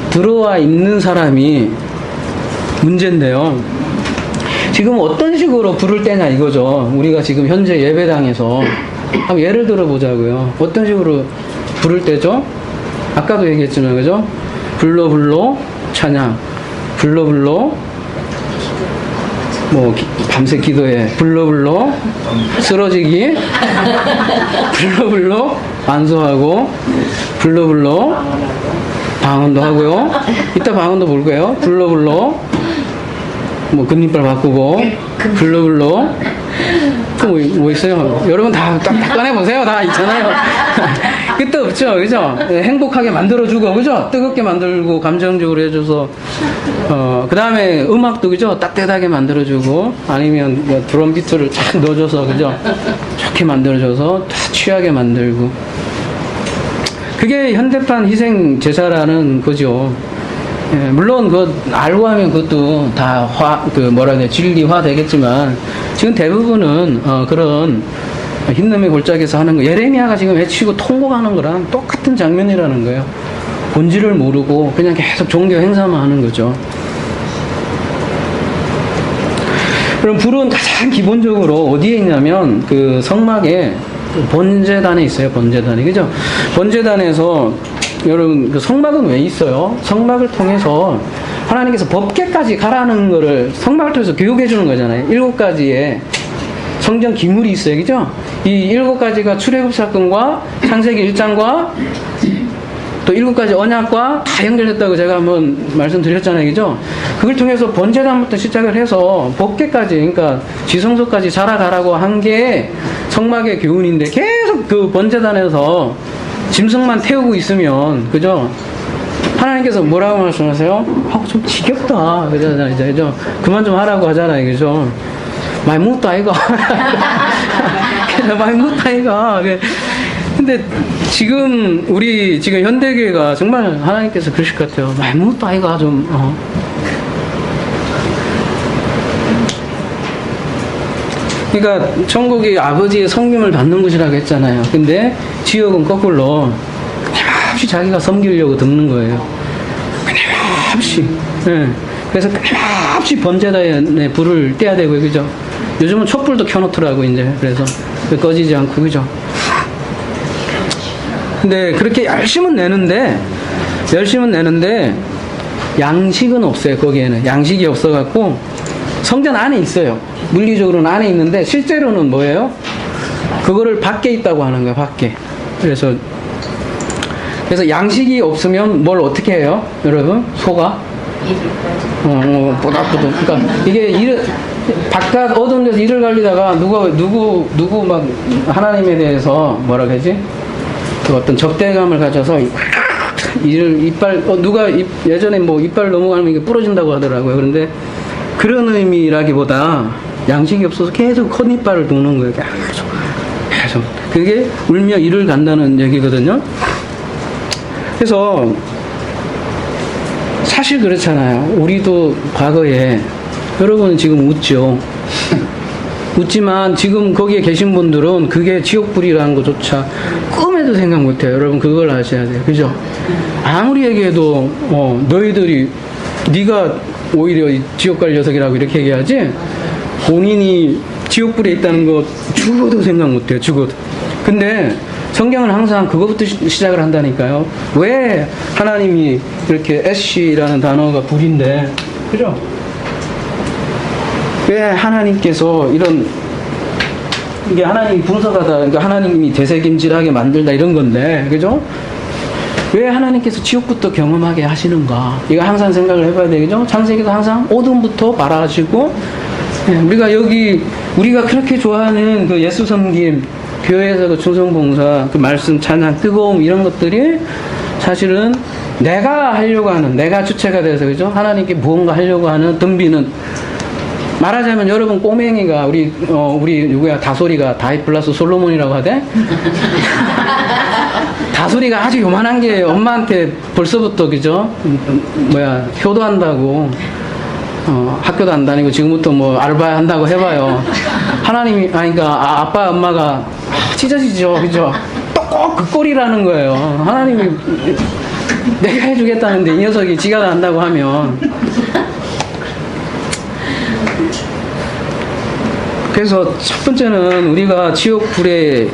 들어와 있는 사람이 문제인데요. 지금 어떤 식으로 부를 때냐 이거죠. 우리가 지금 현재 예배당에서 한번 예를 들어 보자고요. 어떤 식으로 부를 때죠? 아까도 얘기했지만 그죠? 불러 찬양, 불러 뭐 밤새 기도해, 불러 쓰러지기, 불러 안수하고, 불러 방언도 하고요. 이따 방언도 볼 거예요. 불러 뭐 금리빨 바꾸고, 불러 또 뭐 있어요? 여러분 다 꺼내보세요. 다 있잖아요. 끝도 없죠. 그죠? 행복하게 만들어주고, 그죠? 뜨겁게 만들고, 감정적으로 해줘서, 그 다음에 음악도, 그죠? 따뜻하게 만들어주고, 아니면 뭐 드럼 비트를 쫙 넣어줘서, 그죠? 좋게 만들어줘서, 다 취하게 만들고. 그게 현대판 희생 제사라는 거죠. 예, 물론 알고 하면 그것도 다 진리화 되겠지만, 지금 대부분은, 그런 흰놈의 골짜기에서 하는 거, 예레미야가 지금 외치고 통곡하는 거랑 똑같은 장면이라는 거예요. 본질을 모르고 그냥 계속 종교 행사만 하는 거죠. 그럼 불은 가장 기본적으로 어디에 있냐면 그 성막에 번제단에 있어요. 번제단에. 그죠? 번제단에서 여러분 그 성막은 왜 있어요? 성막을 통해서 하나님께서 법궤까지 가라는 거를 성막을 통해서 교육해 주는 거잖아요. 7가지의 성전 기물이 있어요. 그죠? 이 7가지가 출애굽 사건과 창세기 1장과 또 7가지 언약과 다 연결됐다고 제가 한번 말씀드렸잖아요. 그죠? 그걸 통해서 번제단부터 시작을 해서 법궤까지, 그러니까 지성소까지 자라가라고 한 게 성막의 교훈인데 계속 그 번제단에서 짐승만 태우고 있으면, 그죠? 하나님께서 뭐라고 말씀하세요? 좀 지겹다. 그죠? 그만 좀 하라고 하잖아요. 그죠? 많이 묻다, 이거. 많이 묻다, 이거. 근데 지금 현대교회가 정말 하나님께서 그러실 것 같아요. 많이 묻다, 이거 좀, 그러니까 천국이 아버지의 섬김을 받는 곳이라고 했잖아요. 근데 지옥은 거꾸로 끊임없이 자기가 섬기려고 듣는 거예요. 끊임없이. 네. 그래서 끊임없이 번제단에 불을 떼야 되고요. 그죠? 요즘은 촛불도 켜놓더라고, 이제. 그래서 꺼지지 않고, 그죠? 근데 그렇게 열심은 내는데 양식은 없어요. 거기에는 양식이 없어갖고 성전 안에 있어요. 물리적으로는 안에 있는데 실제로는 뭐예요? 그거를 밖에 있다고 하는 거예요. 밖에. 그래서 양식이 없으면 뭘 어떻게 해요? 여러분? 소가? 보닥보닥. 그러니까 이게 바깥 어두운 데서 이를 갈리다가 누구 막 하나님에 대해서 뭐라 그러지? 그 어떤 적대감을 가져서 이빨, 누가 예전에 뭐 이빨 넘어가면 이게 부러진다고 하더라고요. 그런데 그런 의미라기보다 양식이 없어서 계속 컷이빨을 도는 거예요. 계속. 그게 울며 이를 간다는 얘기거든요. 그래서 사실 그렇잖아요. 우리도 과거에, 여러분은 지금 웃죠. 웃지만 지금 거기에 계신 분들은 그게 지옥불이라는 것조차 꿈에도 생각 못해요. 여러분 그걸 아셔야 돼요. 그죠? 아무리 얘기해도 너희들이 네가 오히려 지옥 갈 녀석이라고 이렇게 얘기하지, 본인이 지옥불에 있다는 거 죽어도 생각 못해요. 죽어도. 근데 성경은 항상 그거부터 시작을 한다니까요. 왜 하나님이 이렇게 애쉬라는 단어가 불인데, 그죠? 왜 하나님께서 이게 하나님이 분석하다, 그러니까 하나님이 되새김질하게 만들다 이런 건데, 그죠? 왜 하나님께서 지옥부터 경험하게 하시는가? 이거 항상 생각을 해봐야 되겠죠? 창세기도 항상 어둠부터 말아가지고, 우리가 그렇게 좋아하는 그 예수 섬김, 교회에서 그 충성봉사, 그 말씀, 찬양, 뜨거움, 이런 것들이 사실은 내가 하려고 하는, 내가 주체가 돼서, 그죠? 하나님께 무언가 하려고 하는 덤비는, 말하자면 여러분 꼬맹이가 우리 누구야, 다솔이가 다윗 플러스 솔로몬이라고 하대? 다솔이가 아주 요만한 게 엄마한테 벌써부터, 그죠? 효도한다고, 학교도 안 다니고 지금부터 뭐 알바 한다고 해봐요. 하나님이, 그러니까 아빠 엄마가 찢어지죠, 그죠? 또 꼭 그 꼴이라는 거예요. 하나님이 내가 해주겠다는데 이 녀석이 지가 다 한다고 하면. 그래서 첫 번째는 우리가 지옥불에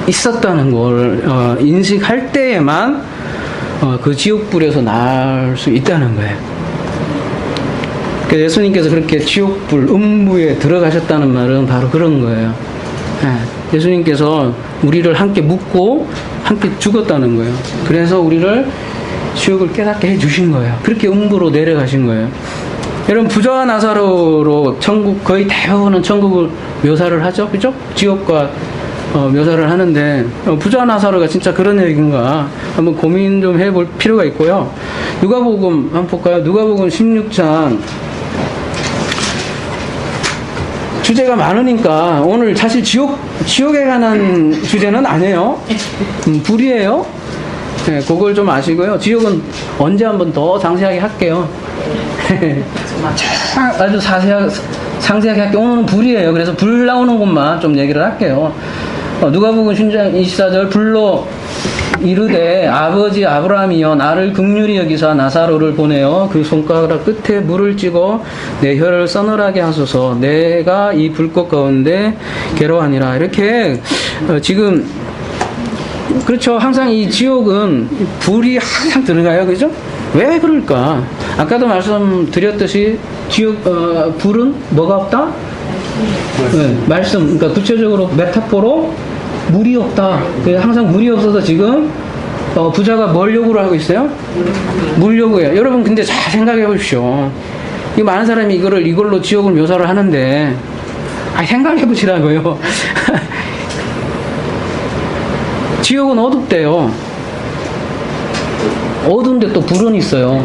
있었다는 걸 인식할 때에만 그 지옥불에서 나을 수 있다는 거예요. 그래서 예수님께서 그렇게 지옥불, 음부에 들어가셨다는 말은 바로 그런 거예요. 예수님께서 우리를 함께 묻고 함께 죽었다는 거예요. 그래서 우리를 지옥을 깨닫게 해주신 거예요. 그렇게 음부로 내려가신 거예요. 여러분, 부자와 나사로로 천국, 거의 대부분은 천국을 묘사를 하죠. 그죠? 지옥과 묘사를 하는데, 부자와 나사로가 진짜 그런 얘기인가 한번 고민 좀 해볼 필요가 있고요. 누가복음 한번 볼까요? 누가복음 16장. 주제가 많으니까 오늘 사실 지옥에 관한 주제는 아니에요. 불이에요. 네, 그걸 좀 아시고요. 지옥은 언제 한번 더 상세하게 할게요. 아주 상세하게 할게요. 오늘은 불이에요. 그래서 불 나오는 것만 좀 얘기를 할게요. 누가복음 16장 24절, 불로 이르되 아버지 아브라함이여 나를 긍휼히 여기사 나사로를 보내어 그 손가락 끝에 물을 찍어 내 혀를 서늘하게 하소서. 내가 이 불꽃 가운데 괴로워하니라. 이렇게 지금 그렇죠. 항상 이 지옥은 불이 항상 들어가요. 그죠? 왜 그럴까? 아까도 말씀드렸듯이 불은 뭐가 없다? 네, 말씀, 그러니까 구체적으로 메타포로 물이 없다. 항상 물이 없어서 지금 부자가 뭘 요구를 하고 있어요? 물 요구해요. 여러분 근데 잘 생각해 보십시오. 이 많은 사람이 이걸로 지옥을 묘사를 하는데 생각해 보시라고요. 지옥은 어둡대요. 어두운데 또 불은 있어요.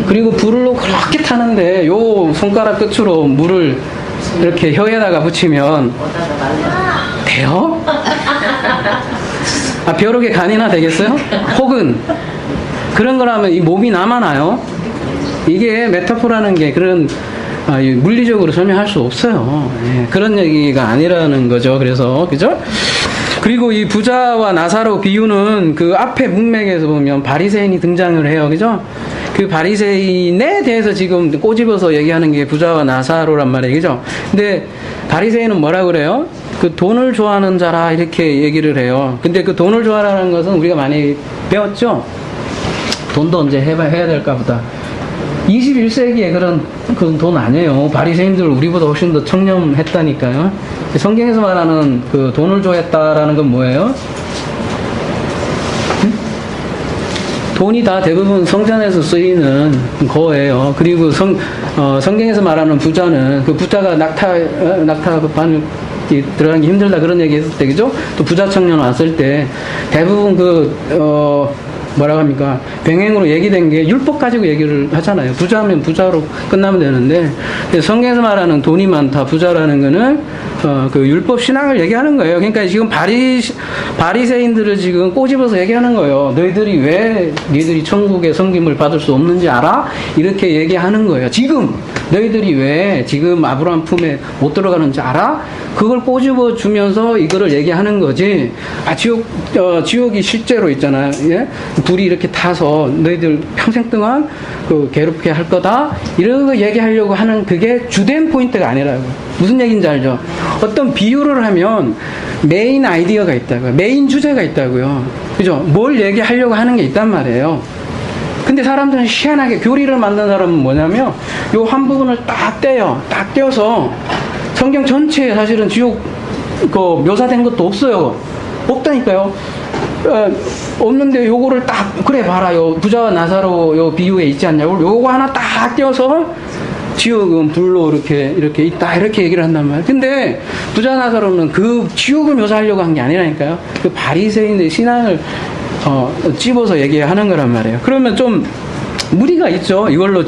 그리고 불로 그렇게 타는데 요 손가락 끝으로 물을 이렇게 혀에다가 붙이면 돼요? 벼룩의 간이나 되겠어요? 혹은 그런 거라면 이 몸이 남아나요? 이게 메타포라는 게 그런 물리적으로 설명할 수 없어요. 그런 얘기가 아니라는 거죠. 그래서 그죠? 그리고 이 부자와 나사로 비유는 그 앞에 문맥에서 보면 바리새인이 등장을 해요. 그죠? 그 바리새인에 대해서 지금 꼬집어서 얘기하는 게 부자와 나사로란 말이에요. 그죠? 근데 바리새인은 뭐라 그래요? 그 돈을 좋아하는 자라 이렇게 얘기를 해요. 근데 그 돈을 좋아하는 것은 우리가 많이 배웠죠? 돈도 언제 해야 될까 보다. 21세기에 그런 돈 아니에요. 바리새인들 우리보다 훨씬 더 청렴했다니까요. 성경에서 말하는 그 돈을 좋아했다라는 건 뭐예요? 돈이 다 대부분 성전에서 쓰이는 거예요. 그리고 성경에서 말하는 부자는 그 부자가 낙타 들어가기 힘들다 그런 얘기 했을 때, 그죠? 또 부자 청년 왔을 때 대부분 뭐라고 합니까? 병행으로 얘기된 게 율법 가지고 얘기를 하잖아요. 부자면 부자로 끝나면 되는데, 성경에서 말하는 돈이 많다, 부자라는 거는, 그 율법 신앙을 얘기하는 거예요. 그러니까 지금 바리새인들을 지금 꼬집어서 얘기하는 거예요. 너희들이 왜 너희들이 천국의 섬김을 받을 수 없는지 알아? 이렇게 얘기하는 거예요. 지금 너희들이 왜 지금 아브라함 품에 못 들어가는지 알아? 그걸 꼬집어 주면서 이거를 얘기하는 거지. 지옥이 실제로 있잖아요. 예? 불이 이렇게 타서 너희들 평생 동안 괴롭게 할 거다. 이런 거 얘기하려고 하는 그게 주된 포인트가 아니라고. 무슨 얘기인지 알죠? 어떤 비유를 하면 메인 아이디어가 있다고요. 메인 주제가 있다고요. 그죠? 뭘 얘기하려고 하는 게 있단 말이에요. 근데 사람들은 희한하게 교리를 만든 사람은 뭐냐면 요 한 부분을 딱 떼요. 딱 떼어서 성경 전체에 사실은 지옥 묘사된 것도 없어요. 없다니까요. 없는데 요거를 딱 그래 봐라. 요 부자와 나사로 요 비유에 있지 않냐고. 요거 하나 딱 떼어서 지옥은 불로 이렇게 있다 이렇게 얘기를 한단 말이에요. 근데 부자 나사로는 그 지옥을 묘사하려고 한 게 아니라니까요. 그 바리새인의 신앙을 찝어서 얘기하는 거란 말이에요. 그러면 좀 무리가 있죠. 이걸로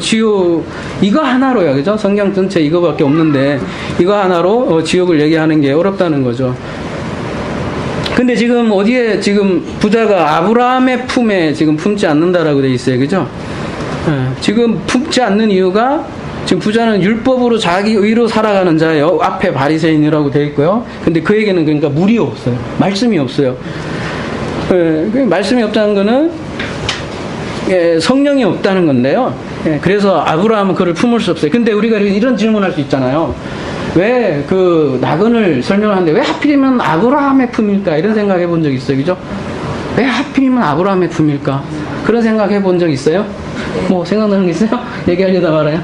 이거 하나로요. 그죠? 성경 전체 이거밖에 없는데 이거 하나로 지옥을 얘기하는 게 어렵다는 거죠. 근데 지금 어디에 지금 부자가 아브라함의 품에 지금 품지 않는다라고 돼 있어요. 그죠? 지금 품지 않는 이유가 지금 부자는 율법으로 자기 의로 살아가는 자예요. 앞에 바리새인이라고 되어 있고요. 근데 그에게는 그러니까 물이 없어요. 말씀이 없어요. 말씀이 없다는 거는 성령이 없다는 건데요. 그래서 아브라함은 그를 품을 수 없어요. 근데 우리가 이런 질문할 수 있잖아요. 왜 그 낙원을 설명하는데 왜 하필이면 아브라함의 품일까? 이런 생각 해본 적 있어요. 그죠? 왜 하필이면 아브라함의 품일까? 그런 생각 해본 적 있어요? 뭐 생각나는 게 있어요? 얘기하려다 말아요.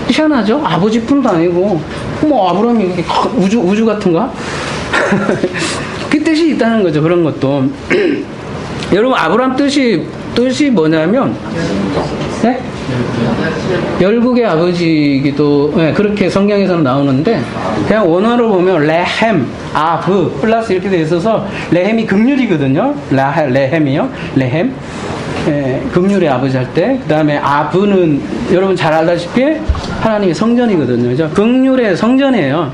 희한하죠? 아버지 품도 아니고 뭐 아브라함이 이렇게 우주 같은가? 그 뜻이 있다는 거죠. 그런 것도. 여러분 아브라함 뜻이 뭐냐면 네? 열국의 아버지이기도 그렇게 성경에서는 나오는데 그냥 원어로 보면 레헴 아브 플러스 이렇게 돼 있어서 레헴이 긍휼이거든요. 레헴이요. 레헴 긍휼의 아버지 할 때 그 다음에 아브는 여러분 잘 알다시피 하나님의 성전이거든요. 그죠? 긍휼의 성전이에요.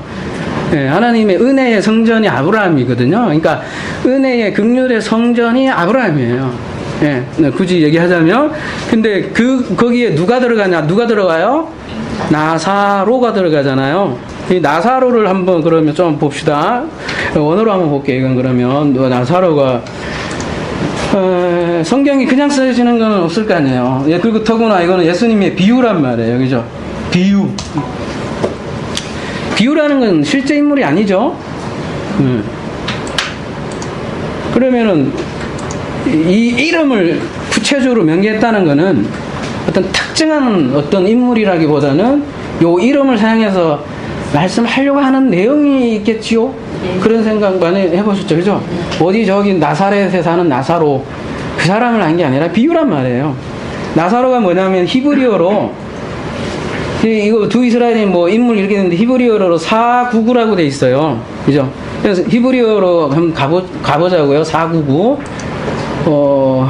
하나님의 은혜의 성전이 아브라함이거든요. 그러니까 은혜의 긍휼의 성전이 아브라함이에요. 굳이 얘기하자면 근데 거기에 누가 들어가요? 나사로가 들어가잖아요. 이 나사로를 한번 그러면 좀 봅시다. 원어로 한번 볼게요. 이건 그러면 나사로가 성경이 그냥 써지는 건 없을 거 아니에요. 그리고 더구나 이거는 예수님의 비유란 말이에요. 그죠? 비유라는 건 실제 인물이 아니죠. 그러면은 이 이름을 구체적으로 명기했다는 것은 어떤 특정한 어떤 인물이라기보다는 요 이름을 사용해서 말씀하려고 하는 내용이 있겠지요? 그런 생각 많이 해보셨죠? 그죠? 어디 저기 나사렛에 사는 나사로 그 사람을 한 게 아니라 비유란 말이에요. 나사로가 뭐냐면 히브리어로 이거 두 이스라엘이 뭐 인물 이렇게 되는데 히브리어로 사구구라고 돼 있어요. 그죠? 그래서 히브리어로 한번 가보자고요. 사구구. 이거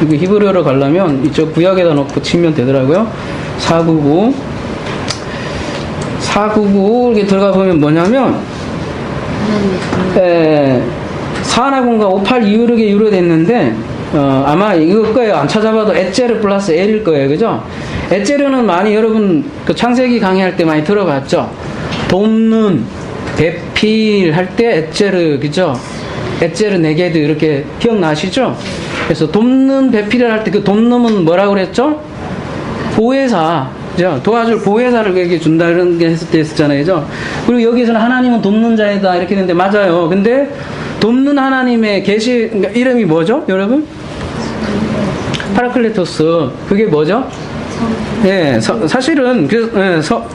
히브리어로 가려면 이쪽 구약에다 놓고 치면 되더라고요. 499 이렇게 들어가 보면 뭐냐면 사하나군과 58 이르게 유래됐는데 아마 이거 거예요. 안 찾아봐도 에제르 플러스 L일 거예요. 그죠? 에제르는 많이 여러분 그 창세기 강의할 때 많이 들어봤죠? 돕는 배필 할 때 에제르 그죠? 에제르 네게드 이렇게 기억나시죠? 그래서 돕는 배필을 할 때 그 돕는은 뭐라고 그랬죠? 보혜사, 그죠? 도와줄 보혜사를 그에게 준다 이런 게 했을 때 했었잖아요, 그죠? 그리고 여기서는 하나님은 돕는 자이다 이렇게 되는데 맞아요. 근데 돕는 하나님의 계시 그러니까 이름이 뭐죠, 여러분? 파라클레토스. 그게 뭐죠? 사실은 그래서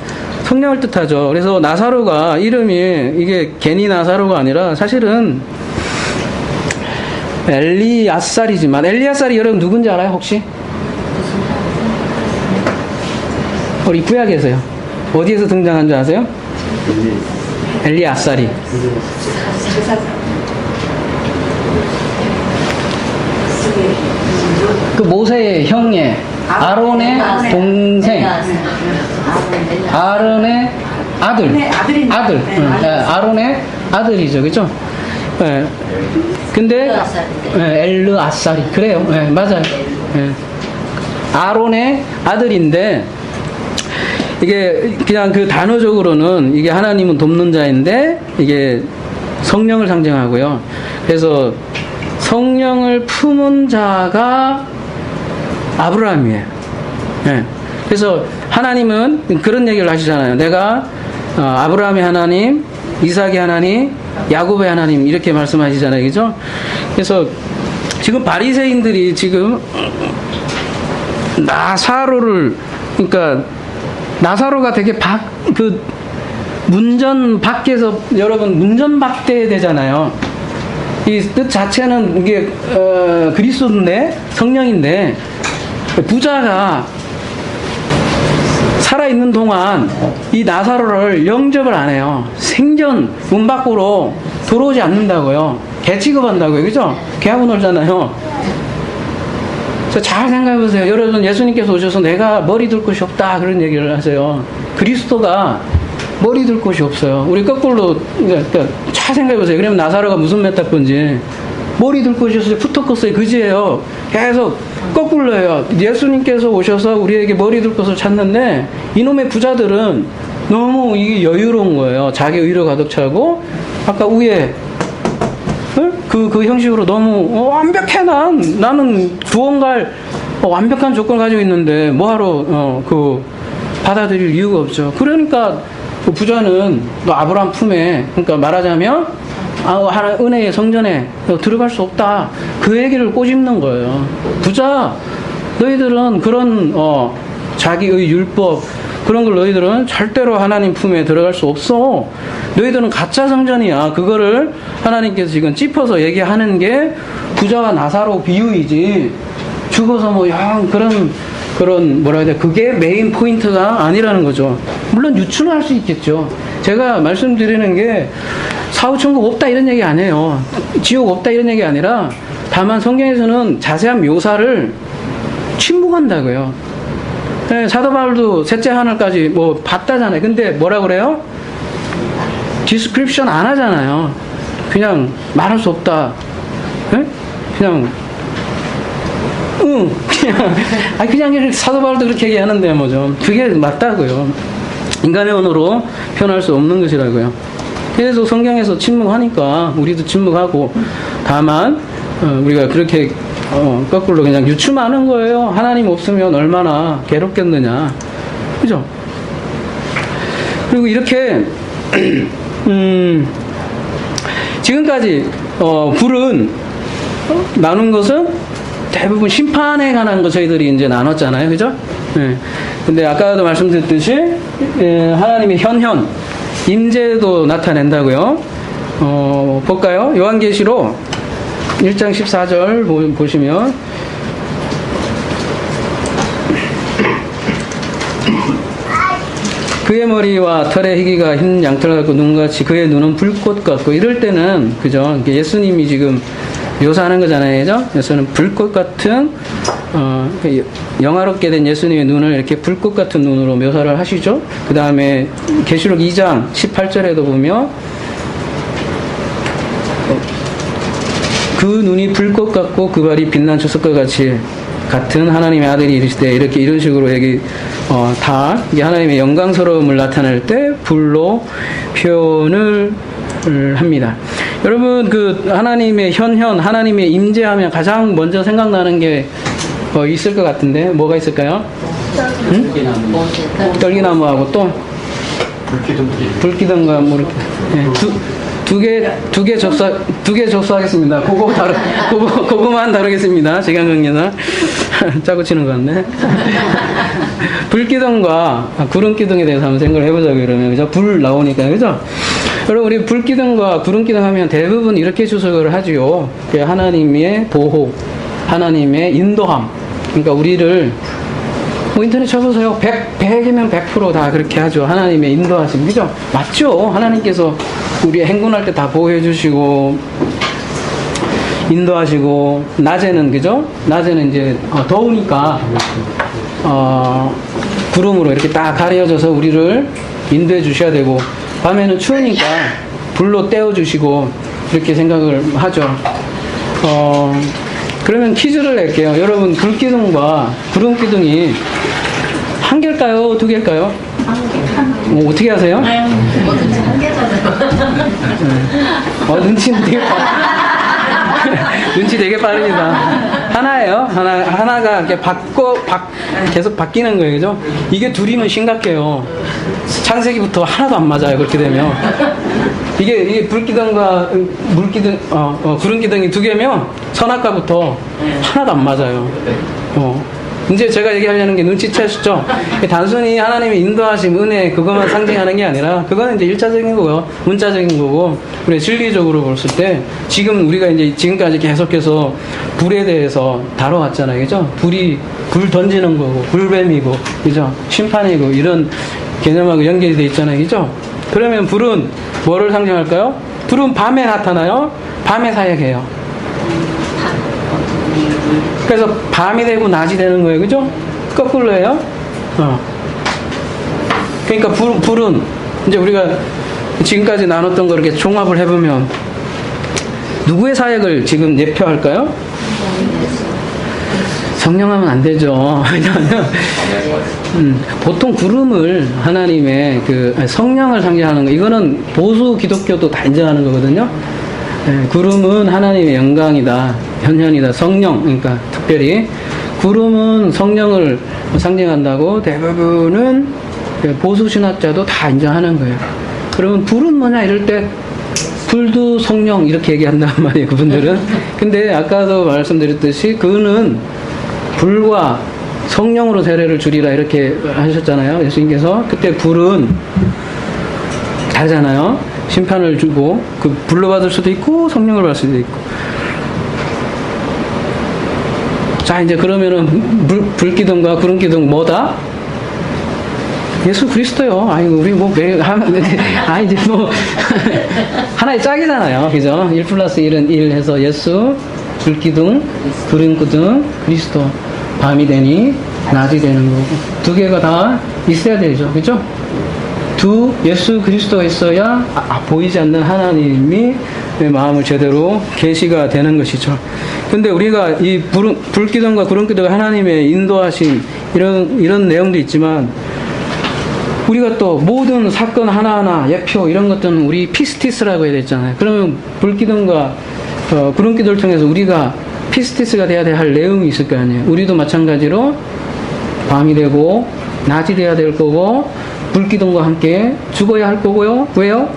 성령을 뜻하죠. 그래서 나사로가 이름이 이게 괜히 나사로가 아니라 사실은 엘리아살이지만 엘리아살이 여러분 누군지 알아요 혹시? 우리 구약에서요. 어디에서 등장한 줄 아세요? 엘리아살이 그 모세의 형예, 아론의 동생, 아론의 아들, 아론의 아들이죠, 그죠? 예. 근데 엘르아살이 그래요, 예, 맞아요. 예. 아론의 아들인데 이게 그냥 그 단어적으로는 이게 하나님은 돕는 자인데 이게 성령을 상징하고요. 그래서 성령을 품은 자가 아브라함이에요. 예. 그래서 하나님은 그런 얘기를 하시잖아요. 내가 아브라함의 하나님, 이삭의 하나님, 야곱의 하나님 이렇게 말씀하시잖아요. 그죠? 그래서 지금 바리새인들이 지금 나사로를, 그러니까 나사로가 되게 문전 밖에서 여러분 문전 박대 되잖아요. 이 뜻 자체는 이게 그리스도인데 성령인데 부자가 살아있는 동안 이 나사로를 영접을 안 해요. 생전 문 밖으로 들어오지 않는다고요. 개 취급한다고요. 그죠? 개하고 놀잖아요. 잘 생각해보세요. 여러분 예수님께서 오셔서 내가 머리 둘 곳이 없다 그런 얘기를 하세요. 그리스도가 머리 둘 곳이 없어요. 우리 거꾸로 그러니까 잘 생각해보세요. 그러면 나사로가 무슨 메타폰지 머리 둘 곳이 없어요. 푸터커스의 그지예요. 계속 거꾸로 해요. 예수님께서 오셔서 우리에게 머리 둘 곳을 찾는데 이놈의 부자들은 너무 이게 여유로운 거예요. 자기 의로 가득 차고 아까 위에 그 형식으로 너무 완벽해 나는 구원갈 완벽한 조건을 가지고 있는데 뭐하러 받아들일 이유가 없죠. 그러니까 그 부자는 너 아브라함 품에 그러니까 말하자면 하나님 은혜의 성전에 들어갈 수 없다. 그 얘기를 꼬집는 거예요. 부자 너희들은 그런 자기의 율법 그런 걸 너희들은 절대로 하나님 품에 들어갈 수 없어. 너희들은 가짜 성전이야. 그거를 하나님께서 지금 짚어서 얘기하는 게 부자와 나사로 비유이지. 죽어서 뭐 그런 뭐라 해야 돼? 그게 메인 포인트가 아니라는 거죠. 물론 유추는 할 수 있겠죠. 제가 말씀드리는 게 사후 천국 없다 이런 얘기 아니에요. 지옥 없다 이런 얘기 아니라 다만 성경에서는 자세한 묘사를 침묵한다고요. 네, 사도 바울도 셋째 하늘까지 뭐 봤다잖아요. 근데 뭐라 그래요? 디스크립션 안 하잖아요. 그냥 말할 수 없다. 네? 그냥 그냥 사도 바울도 그렇게 얘기하는데 뭐죠. 그게 맞다고요. 인간의 언어로 표현할 수 없는 것이라고요. 그래서 성경에서 침묵하니까 우리도 침묵하고 다만 우리가 그렇게 거꾸로 그냥 유추하는 거예요. 하나님 없으면 얼마나 괴롭겠느냐. 그죠? 그리고 이렇게 지금까지 불은 나눈 것은 대부분 심판에 관한 거 저희들이 이제 나눴잖아요. 그죠? 네. 근데 아까도 말씀드렸듯이 하나님의 현현 임재도 나타낸다고요. 볼까요? 요한계시록 1장 14절 보시면 그의 머리와 털의 희기가 흰 양털 같고 눈같이 그의 눈은 불꽃 같고 이럴 때는 그죠? 예수님이 지금 묘사하는 거잖아요. 그죠? 예수는 불꽃 같은 영화롭게 된 예수님의 눈을 이렇게 불꽃 같은 눈으로 묘사를 하시죠. 그 다음에 계시록 2장 18절에도 보면 그 눈이 불꽃 같고 그 발이 빛난 주석과 같이 같은 하나님의 아들이 이르시되 이렇게 이런 식으로 여기 다 이게 하나님의 영광스러움을 나타낼 때 불로 표현을 합니다. 여러분 그 하나님의 현현 하나님의 임재하면 가장 먼저 생각나는 게 있을 것 같은데 뭐가 있을까요? 응? 떨기나무하고 또 불기둥과 뭐 이렇게 두 개 접수하겠습니다. 그거만 다루겠습니다. 시간 관계나 짜고 치는 것 같네. 불기둥과 구름기둥에 대해서 한번 생각을 해보자고요. 그러면 그죠? 불 나오니까 그죠? 여러분 우리 불기둥과 구름기둥 하면 대부분 이렇게 주석을 하지요. 하나님의 보호, 하나님의 인도함. 그러니까 우리를 인터넷 쳐보세요. 100이면 100% 다 그렇게 하죠. 하나님의 인도하심. 그죠? 맞죠? 하나님께서 우리 행군할 때 다 보호해 주시고 인도하시고, 낮에는, 그죠? 낮에는 이제 더우니까, 구름으로 이렇게 딱 가려져서 우리를 인도해 주셔야 되고, 밤에는 추우니까 불로 때워주시고, 이렇게 생각을 하죠. 그러면 퀴즈를 낼게요. 여러분, 불기둥과 구름기둥이 한 개일까요? 두 개일까요? 어떻게 하세요? 뭐든지 한 개잖아요. 눈치 되게 눈치 되게 빠릅니다. 하나예요. 하나가 이렇게 계속 바뀌는 거예요. 그죠? 이게 둘이면 심각해요. 창세기부터 하나도 안 맞아요. 그렇게 되면. 이게 불기둥과 구름기둥이 두 개면 선악과부터 하나도 안 맞아요. 이제 제가 얘기하려는 게 눈치채셨죠? 단순히 하나님의 인도하심, 은혜, 그것만 상징하는 게 아니라, 그거는 이제 1차적인 거고요. 문자적인 거고, 우리 진리적으로 봤을 때, 지금 우리가 이제 지금까지 계속해서 불에 대해서 다뤄왔잖아요. 그죠? 불 던지는 거고, 불뱀이고, 그죠? 심판이고, 이런 개념하고 연결이 돼 있잖아요. 그죠? 그러면 불은 뭐를 상징할까요? 불은 밤에 나타나요? 밤에 사역해요. 그래서 밤이 되고 낮이 되는 거예요. 그죠? 거꾸로예요. 그러니까 불은 이제 우리가 지금까지 나눴던 거 이렇게 종합을 해보면 누구의 사역을 지금 예표할까요? 성령하면 안 되죠. 왜냐하면 보통 구름을 하나님의 성령을 상징하는 거, 이거는 보수 기독교도 다 인정하는 거거든요. 구름은 하나님의 영광이다, 현현이다, 성령, 그러니까 특별히 구름은 성령을 상징한다고 대부분은 보수 신학자도 다 인정하는 거예요. 그러면 불은 뭐냐 이럴 때 불도 성령 이렇게 얘기한단 말이에요, 그분들은. 근데 아까도 말씀드렸듯이 그는 불과 성령으로 세례를 주리라 이렇게 하셨잖아요, 예수님께서. 그때 불은 다르잖아요. 심판을 주고 불로 받을 수도 있고 성령을 받을 수도 있고. 자, 이제 그러면은 불기둥과 구름기둥 뭐다? 예수 그리스도요. 아이고, 우리 이제 하나의 짝이잖아요. 그죠? 1+1은 1 해서 예수, 불기둥, 구름기둥, 그리스도. 밤이 되니 낮이 되는 거고. 두 개가 다 있어야 되죠. 그죠? 예수 그리스도가 있어야 보이지 않는 하나님이 마음을 제대로 계시가 되는 것이죠. 근데 우리가 이 불기둥과 구름기둥과 하나님의 인도하심 이런 내용도 있지만, 우리가 또 모든 사건 하나하나 예표 이런 것들은 우리 피스티스라고 해야 되잖아요. 그러면 불기둥과 구름기둥을 통해서 우리가 피스티스가 돼야 할 내용이 있을 거 아니에요. 우리도 마찬가지로 밤이 되고 낮이 돼야 될 거고, 불기둥과 함께 죽어야 할 거고요. 왜요?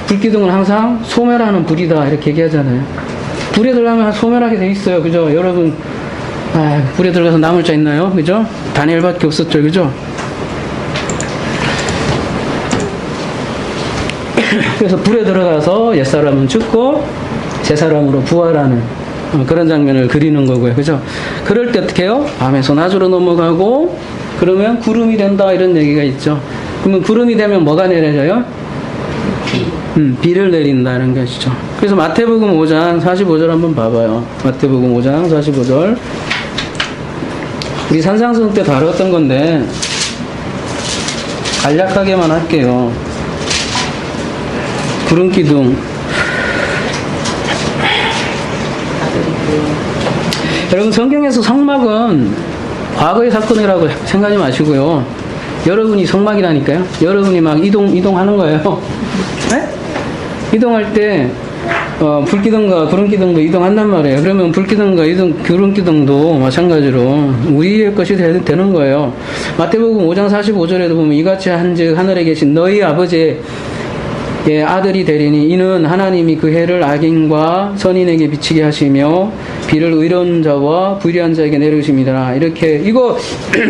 불기둥은 항상 소멸하는 불이다 이렇게 얘기하잖아요. 불에 들어가면 소멸하게 돼 있어요. 그죠? 여러분, 불에 들어가서 남을 자 있나요? 그죠? 다니엘밖에 없었죠. 그죠? 그래서 불에 들어가서 옛사람은 죽고 새사람으로 부활하는 그런 장면을 그리는 거고요. 그죠? 그럴 때 어떻게 해요? 밤에서 낮으로 넘어가고, 그러면 구름이 된다 이런 얘기가 있죠. 그러면 구름이 되면 뭐가 내려져요? 비를 내린다는 것이죠. 그래서 마태복음 5장 45절 한번 봐봐요. 마태복음 5장 45절. 우리 산상수훈 때 다뤘던 건데 간략하게만 할게요. 구름기둥. 여러분, 성경에서 성막은 과거의 사건이라고 생각하지 마시고요. 여러분이 성막이라니까요. 여러분이 막 이동하는 거예요. 네? 이동할 때 불기둥과 구름기둥도 이동한단 말이에요. 그러면 불기둥과 구름기둥도 마찬가지로 우리의 것이 되는 거예요. 마태복음 5장 45절에도 보면 이같이 한즉 하늘에 계신 너희 아버지의 아들이 되리니 이는 하나님이 그 해를 악인과 선인에게 비치게 하시며 비를 의로운 자와 불의한 자에게 내리십니다. 이렇게 이거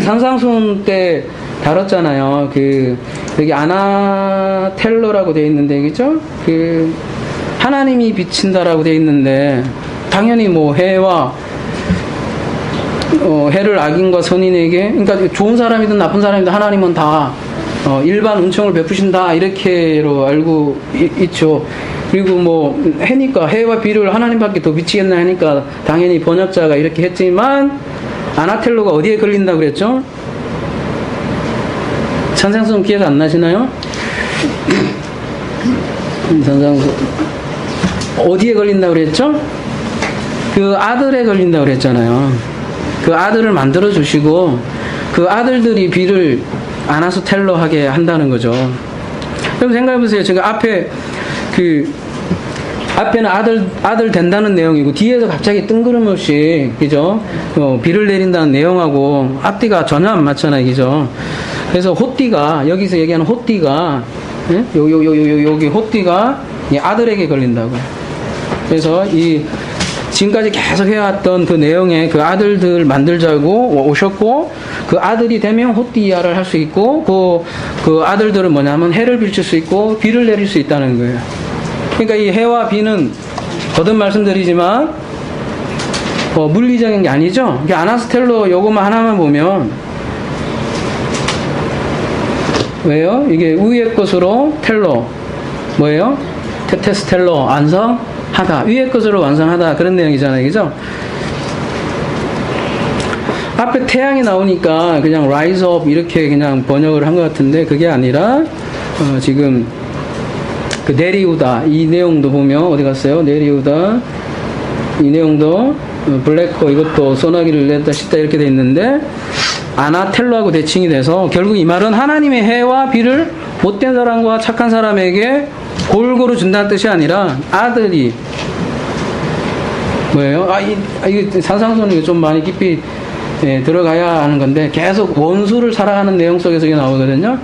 산상수훈 때 다뤘잖아요. 여기 아나텔러라고 되어 있는데, 그죠? 하나님이 비친다라고 되어 있는데, 당연히 해와, 해를 악인과 선인에게, 그러니까 좋은 사람이든 나쁜 사람이든 하나님은 다, 일반 은총을 베푸신다, 이렇게로 알고 있죠. 그리고 뭐 해니까 해와 비를 하나님밖에 더 미치겠나 하니까 당연히 번역자가 이렇게 했지만 아나텔로가 어디에 걸린다고 그랬죠? 산상수훈 기억 안 나시나요? 산상수훈 어디에 걸린다고 그랬죠? 그 아들에 걸린다고 그랬잖아요. 그 아들을 만들어 주시고 그 아들들이 비를 아나스텔로 하게 한다는 거죠. 그럼 생각해 보세요. 제가 앞에는 아들 된다는 내용이고 뒤에서 갑자기 뜬구름없이 그죠? 비를 내린다는 내용하고 앞뒤가 전혀 안 맞잖아요, 그죠? 그래서 호띠가 여기서 얘기하는 호띠가 예? 여기 호띠가 이 아들에게 걸린다고요. 그래서 이 지금까지 계속 해왔던 그 내용에 그 아들들 만들자고 오셨고 그 아들이 되면 호띠야를 할 수 있고 그 아들들은 뭐냐면 해를 비칠 수 있고 비를 내릴 수 있다는 거예요. 그러니까 이 해와 비는 거듭 말씀드리지만 물리적인 게 아니죠. 아나스텔로 요거만 하나만 보면 왜요? 이게 위의 것으로 텔로 뭐예요? 테테스텔로 완성하다. 위의 것으로 완성하다. 그런 내용이잖아요. 그죠? 앞에 태양이 나오니까 그냥 rise up 이렇게 그냥 번역을 한 것 같은데 그게 아니라 지금 그 내리우다 이 내용도 보면 어디 갔어요? 내리우다 이 내용도 블랙호 이것도 소나기를 냈다 씻다 이렇게 돼 있는데 아나텔로하고 대칭이 돼서 결국 이 말은 하나님의 해와 비를 못된 사람과 착한 사람에게 골고루 준다는 뜻이 아니라 아들이 뭐예요? 이게 산상수훈이 좀 많이 깊이 들어가야 하는 건데 계속 원수를 살아가는 내용 속에서 이게 나오거든요.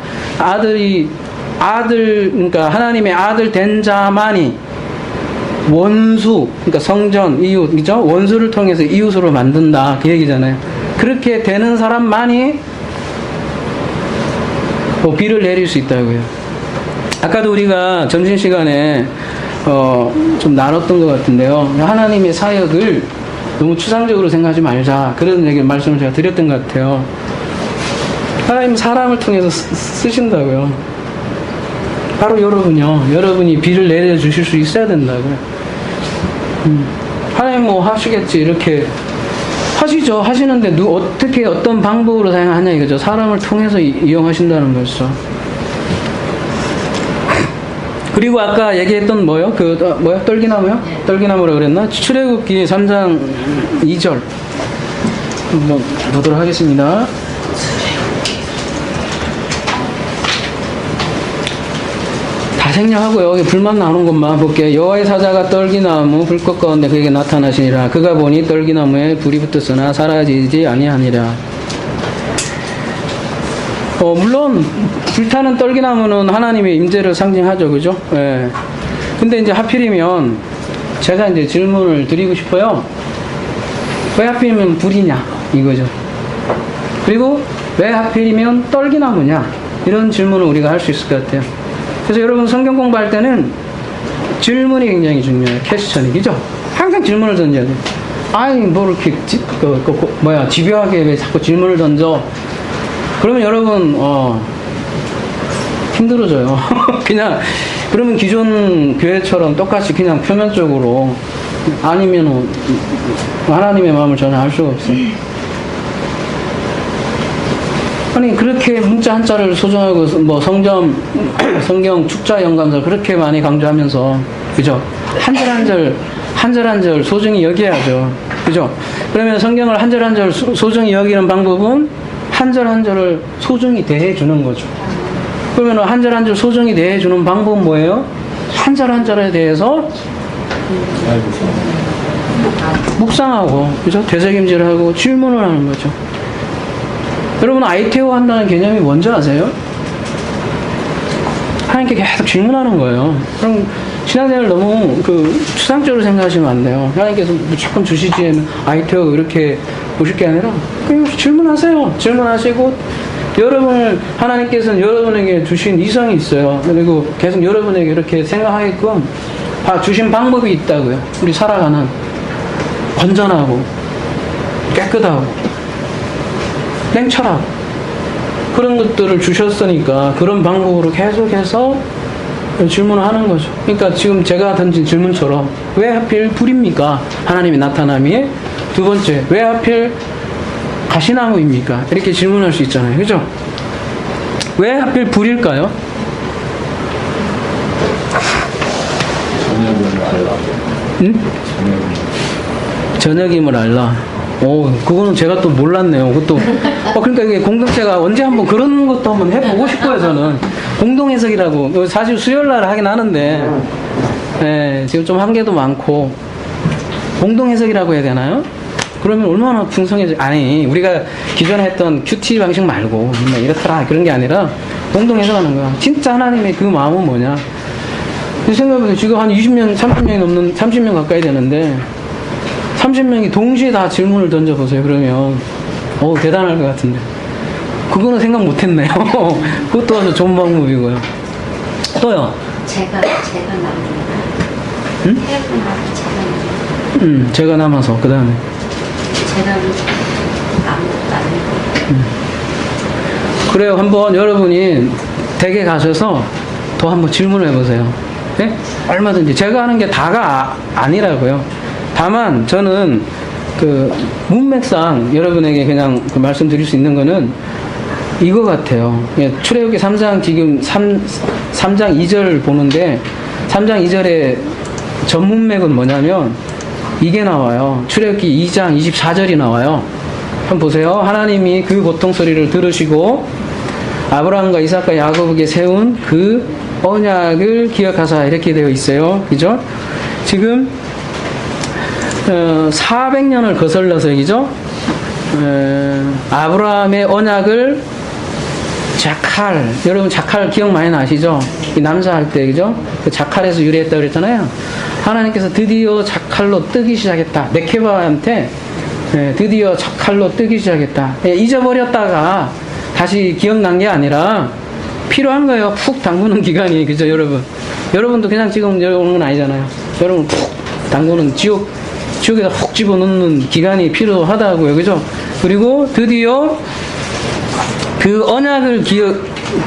그러니까 하나님의 아들 된 자만이 원수, 그러니까 성전, 이웃, 그죠? 원수를 통해서 이웃으로 만든다. 그 얘기잖아요. 그렇게 되는 사람만이 비를 내릴 수 있다고요. 아까도 우리가 점심시간에 좀 나눴던 것 같은데요. 하나님의 사역을 너무 추상적으로 생각하지 말자. 그런 말씀을 제가 드렸던 것 같아요. 하나님 사람을 통해서 쓰신다고요. 바로 여러분이요. 여러분이 비를 내려주실 수 있어야 된다고요. 하나님 뭐 하시겠지 이렇게 하시죠. 하시는데 어떻게 어떤 방법으로 사용하냐 이거죠. 사람을 통해서 이용하신다는 거죠. 그리고 아까 얘기했던 뭐요? 떨기나무요? 떨기나무라고 그랬나? 출애굽기 3장 2절 한번 보도록 하겠습니다. 다 생략하고요. 여기 불만 나오는 것만 볼게요. 여호와의 사자가 떨기나무 불꽃 가운데 그에게 나타나시니라. 그가 보니 떨기나무에 불이 붙었으나 사라지지 아니하니라. 물론 불타는 떨기나무는 하나님의 임재를 상징하죠, 그죠? 예. 근데 이제 하필이면 제가 이제 질문을 드리고 싶어요. 왜 하필이면 불이냐 이거죠. 그리고 왜 하필이면 떨기나무냐 이런 질문을 우리가 할 수 있을 것 같아요. 그래서 여러분 성경 공부할 때는 질문이 굉장히 중요해요. 퀘스천이, 그죠? 항상 질문을 던져야 돼요. 아니 뭐 이렇게 집요하게 왜 자꾸 질문을 던져? 그러면 여러분 힘들어져요. 그냥 그러면 기존 교회처럼 똑같이 그냥 표면적으로 아니면 하나님의 마음을 전혀 알 수가 없어요. 아니 그렇게 문자 한자를 소중하고 뭐 성경 축자 영감서 그렇게 많이 강조하면서 그죠? 한 절 한 절 소중히 여겨야죠. 그죠? 그러면 성경을 한 절 한 절 소중히 여기는 방법은 한 절 한 절을 소중히 대해주는 거죠. 그러면 한 절 한 절 소중히 대해주는 방법은 뭐예요? 한 절 한 절에 대해서 묵상하고, 그죠? 되새김질하고 질문을 하는 거죠. 여러분, 아이테오 한다는 개념이 뭔지 아세요? 하나님께 계속 질문하는 거예요. 그럼 신앙생활 너무 추상적으로 생각하시면 안 돼요. 하나님께서 무조건 주시지 아이테오 이렇게 보실 게 아니라 그냥 질문하세요. 질문하시고 하나님께서는 여러분에게 주신 이성이 있어요. 그리고 계속 여러분에게 이렇게 생각하게끔 주신 방법이 있다고요. 우리 살아가는 건전하고 깨끗하고 냉철하고 그런 것들을 주셨으니까 그런 방법으로 계속해서 질문을 하는 거죠. 그러니까 지금 제가 던진 질문처럼 왜 하필 불입니까? 하나님의 나타남이. 두 번째, 왜 하필 가시나무입니까? 이렇게 질문할 수 있잖아요. 그죠? 왜 하필 불일까요? 응? 저녁임을 알라. 그거는 제가 또 몰랐네요. 그것도, 그러니까 이게 공동체가 언제 한번 그런 것도 한번 해보고 싶어요, 저는. 공동해석이라고. 사실 수요일날 하긴 하는데, 지금 좀 한계도 많고, 공동해석이라고 해야 되나요? 그러면 얼마나 풍성해져. 아니, 우리가 기존에 했던 QT 방식 말고, 이렇더라. 그런 게 아니라, 공동해석하는 거야. 진짜 하나님의 그 마음은 뭐냐? 생각해보세요. 지금 한 20명, 30명이 넘는, 30명 가까이 되는데, 30명이 동시에 다 질문을 던져보세요. 그러면 대단할 것 같은데 그거는 생각 못했네요. 그것도 아주 좋은 방법이고요. 또요. 제가 남입니다. 응? 제가 남입니다. 제가 남아서 그 다음에 제가 아무것도 아니고. 그래요. 한번 여러분이 댁에 가셔서 더 한번 질문을 해보세요. 네? 얼마든지 제가 하는 게 다가 아니라고요. 다만 저는 그 문맥상 여러분에게 그냥 그 말씀드릴 수 있는 거는 이거 같아요. 출애굽기 3장 지금 3장 2절 보는데 3장 2절의 전문맥은 뭐냐면 이게 나와요. 출애굽기 2장 24절이 나와요. 한번 보세요. 하나님이 그 고통 소리를 들으시고 아브라함과 이삭과 야곱에게 세운 그 언약을 기억하사 이렇게 되어 있어요. 그죠? 지금 400년을 거슬러서 이죠? 아브라함의 언약을 자칼, 여러분 자칼 기억 많이 나시죠? 이 남자할 때, 그죠? 그 자칼에서 유래했다고 그랬잖아요. 하나님께서 드디어 자칼로 뜨기 시작했다. 네케바한테 드디어 자칼로 뜨기 시작했다. 잊어버렸다가 다시 기억난 게 아니라 필요한 거예요. 푹 담그는 기간이, 그죠, 여러분? 여러분도 그냥 지금 오는 건 아니잖아요. 여러분 푹 담그는 지옥에다 훅 집어넣는 기간이 필요하다고요. 그죠? 그리고 드디어 그 언약을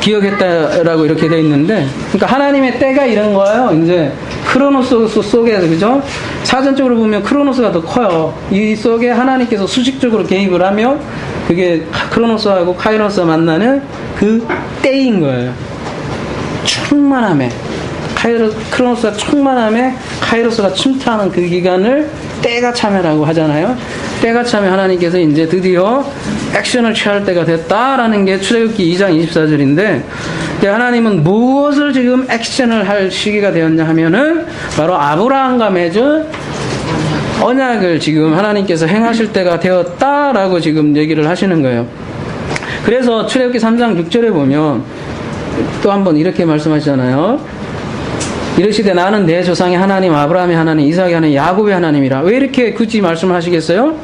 기억했다라고 이렇게 되어 있는데, 그러니까 하나님의 때가 이런 거예요. 이제 크로노스 속에서, 그죠? 사전적으로 보면 크로노스가 더 커요. 이 속에 하나님께서 수직적으로 개입을 하면 그게 크로노스하고 카이로스가 만나는 그 때인 거예요. 충만함에. 크로노스가 충만함에 카이로스가 침투하는 그 기간을 때가 참여라고 하잖아요. 때가 참여 하나님께서 이제 드디어 액션을 취할 때가 됐다라는 게 출애굽기 2장 24절인데 하나님은 무엇을 지금 액션을 할 시기가 되었냐 하면은 바로 아브라함과 맺은 언약을 지금 하나님께서 행하실 때가 되었다라고 지금 얘기를 하시는 거예요. 그래서 출애굽기 3장 6절에 보면 또 한번 이렇게 말씀하시잖아요. 이르시되 나는 내 조상의 하나님 아브라함의 하나님 이삭의 하나님 야곱의 하나님이라. 왜 이렇게 굳이 말씀하시겠어요?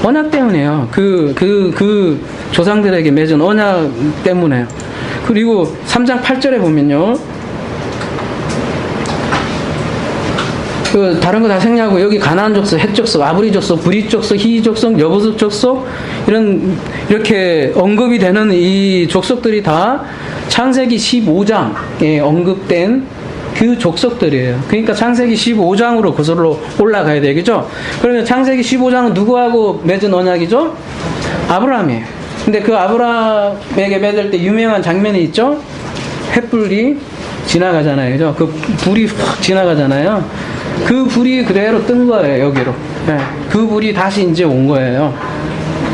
언약 때문에요. 그 조상들에게 맺은 언약 때문에요. 그리고 3장 8절에 보면요. 그 다른 거 다 생략하고 여기 가나안 족속, 헷 족속, 아브리 족속, 브리 족속, 히 족속, 여부스 족속 이렇게 언급이 되는 이 족속들이 다 창세기 15장에 언급된 그 족속들이에요. 그러니까 창세기 15장으로 거슬러 올라가야 되겠죠? 그러면 창세기 15장은 누구하고 맺은 언약이죠? 아브라함이에요. 근데 그 아브라함에게 맺을 때 유명한 장면이 있죠? 횃불이 지나가잖아요. 그죠? 그 불이 확 지나가잖아요. 그 불이 그대로 뜬 거예요, 여기로. 네. 그 불이 다시 이제 온 거예요.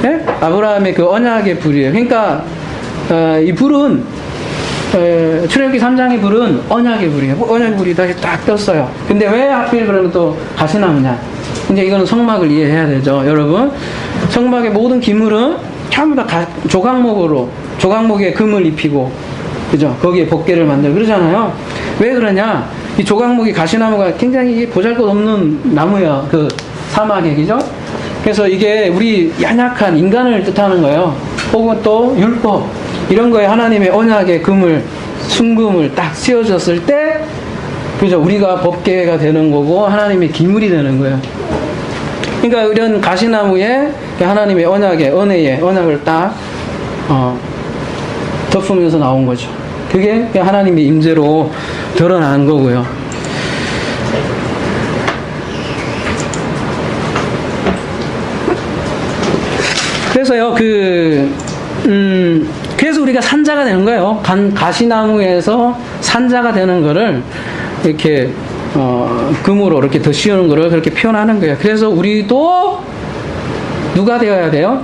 네? 아브라함의 그 언약의 불이에요. 그러니까, 이 불은 출애굽기 3장의 불은 언약의 불이에요. 언약의 불이 다시 딱 떴어요. 근데 왜 하필 그러면 또 가시나무냐? 이제 이거는 성막을 이해해야 되죠, 여러분. 성막의 모든 기물은 전부 다 조각목에 금을 입히고, 그죠? 거기에 법궤를 만들고 그러잖아요. 왜 그러냐? 이 조각목이 가시나무가 굉장히 보잘것없는 나무야, 그 사막에, 그죠? 그래서 이게 우리 연약한 인간을 뜻하는 거예요. 혹은 또 율법 이런 거에 하나님의 언약의 순금을 딱 씌워졌을 때, 그죠? 우리가 법궤가 되는 거고 하나님의 기물이 되는 거예요. 그러니까 이런 가시나무에 하나님의 언약의 은혜의 언약을 딱 덮으면서 나온 거죠. 그게 하나님의 임재로 드러나는 거고요. 그래서요, 그래서 우리가 산자가 되는 거예요. 가시나무에서 산자가 되는 거를 이렇게, 금으로 이렇게 더 씌우는 거를 그렇게 표현하는 거예요. 그래서 우리도 누가 되어야 돼요?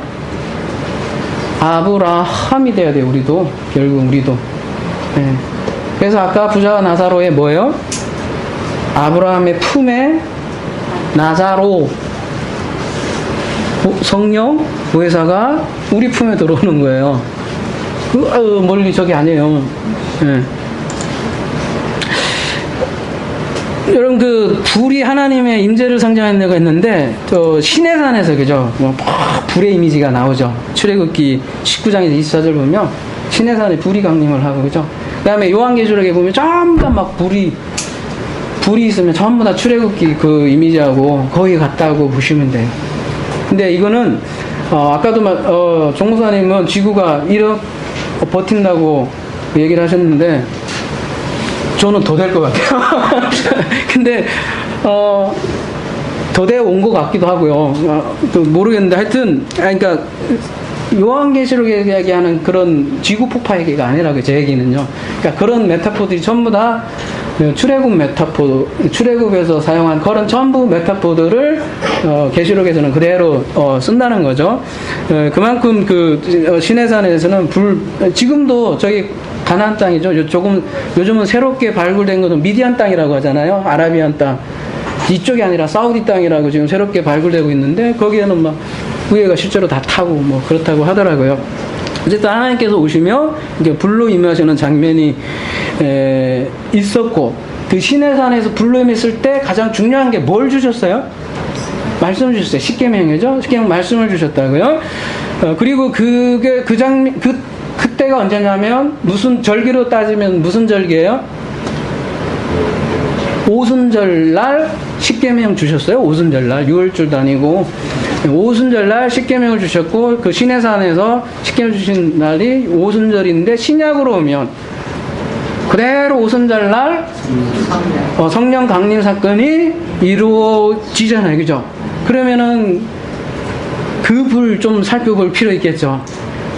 아브라함이 되어야 돼요, 우리도. 결국 우리도. 네. 그래서 아까 부자와 나사로의 뭐예요? 아브라함의 품에 나사로, 성령, 보혜사가 우리 품에 들어오는 거예요. 멀리 저기 아니에요. 네. 여러분, 불이 하나님의 임재를 상징하는 데가 있는데, 시내산에서, 그죠? 불의 이미지가 나오죠. 출애굽기 19장에서 24절 보면, 시내산에 불이 강림을 하고, 그죠? 그 다음에 요한계시록에 보면 전부 다 막 불이 있으면 전부 다 출애굽기 그 이미지하고 거의 같다고 보시면 돼요. 근데 이거는, 아까도 종무사님은 지구가 이렇게 버틴다고 얘기를 하셨는데, 저는 더 될 것 같아요. 근데, 더 되어 온 것 같기도 하고요. 모르겠는데, 하여튼, 그러니까, 요한계시록에 이야기하는 그런 지구 폭파 얘기가 아니라고요, 제 얘기는요. 그러니까 그런 메타포들이 전부 다 출애굽 메타포, 출애굽에서 사용한 그런 전부 메타포들을 계시록에서는 그대로 쓴다는 거죠. 그만큼 시내산에서는 지금도 저기 가나안 땅이죠. 요즘은 새롭게 발굴된 것은 미디안 땅이라고 하잖아요. 아라비안 땅. 이쪽이 아니라 사우디 땅이라고 지금 새롭게 발굴되고 있는데 거기에는 막 위에가 실제로 다 타고 뭐 그렇다고 하더라고요. 어쨌든 하나님께서 오시며 이렇게 불로 임하시는 장면이 있었고, 그 시내산에서 불로 임했을 때 가장 중요한 게 뭘 주셨어요? 말씀을 주셨어요. 십계명이죠. 십계명 말씀을 주셨다고요. 그리고 그때가 언제냐면 무슨 절기로 따지면 무슨 절기예요? 오순절날 십계명 주셨어요. 오순절날 6월줄 다니고 오순절날 십계명을 주셨고, 그 시내산에서 십계명 주신 날이 오순절인데, 신약으로 오면 그대로 오순절날 성령 강림 사건이 이루어지잖아요, 그죠? 그러면은 그 불 좀 살펴볼 필요 있겠죠.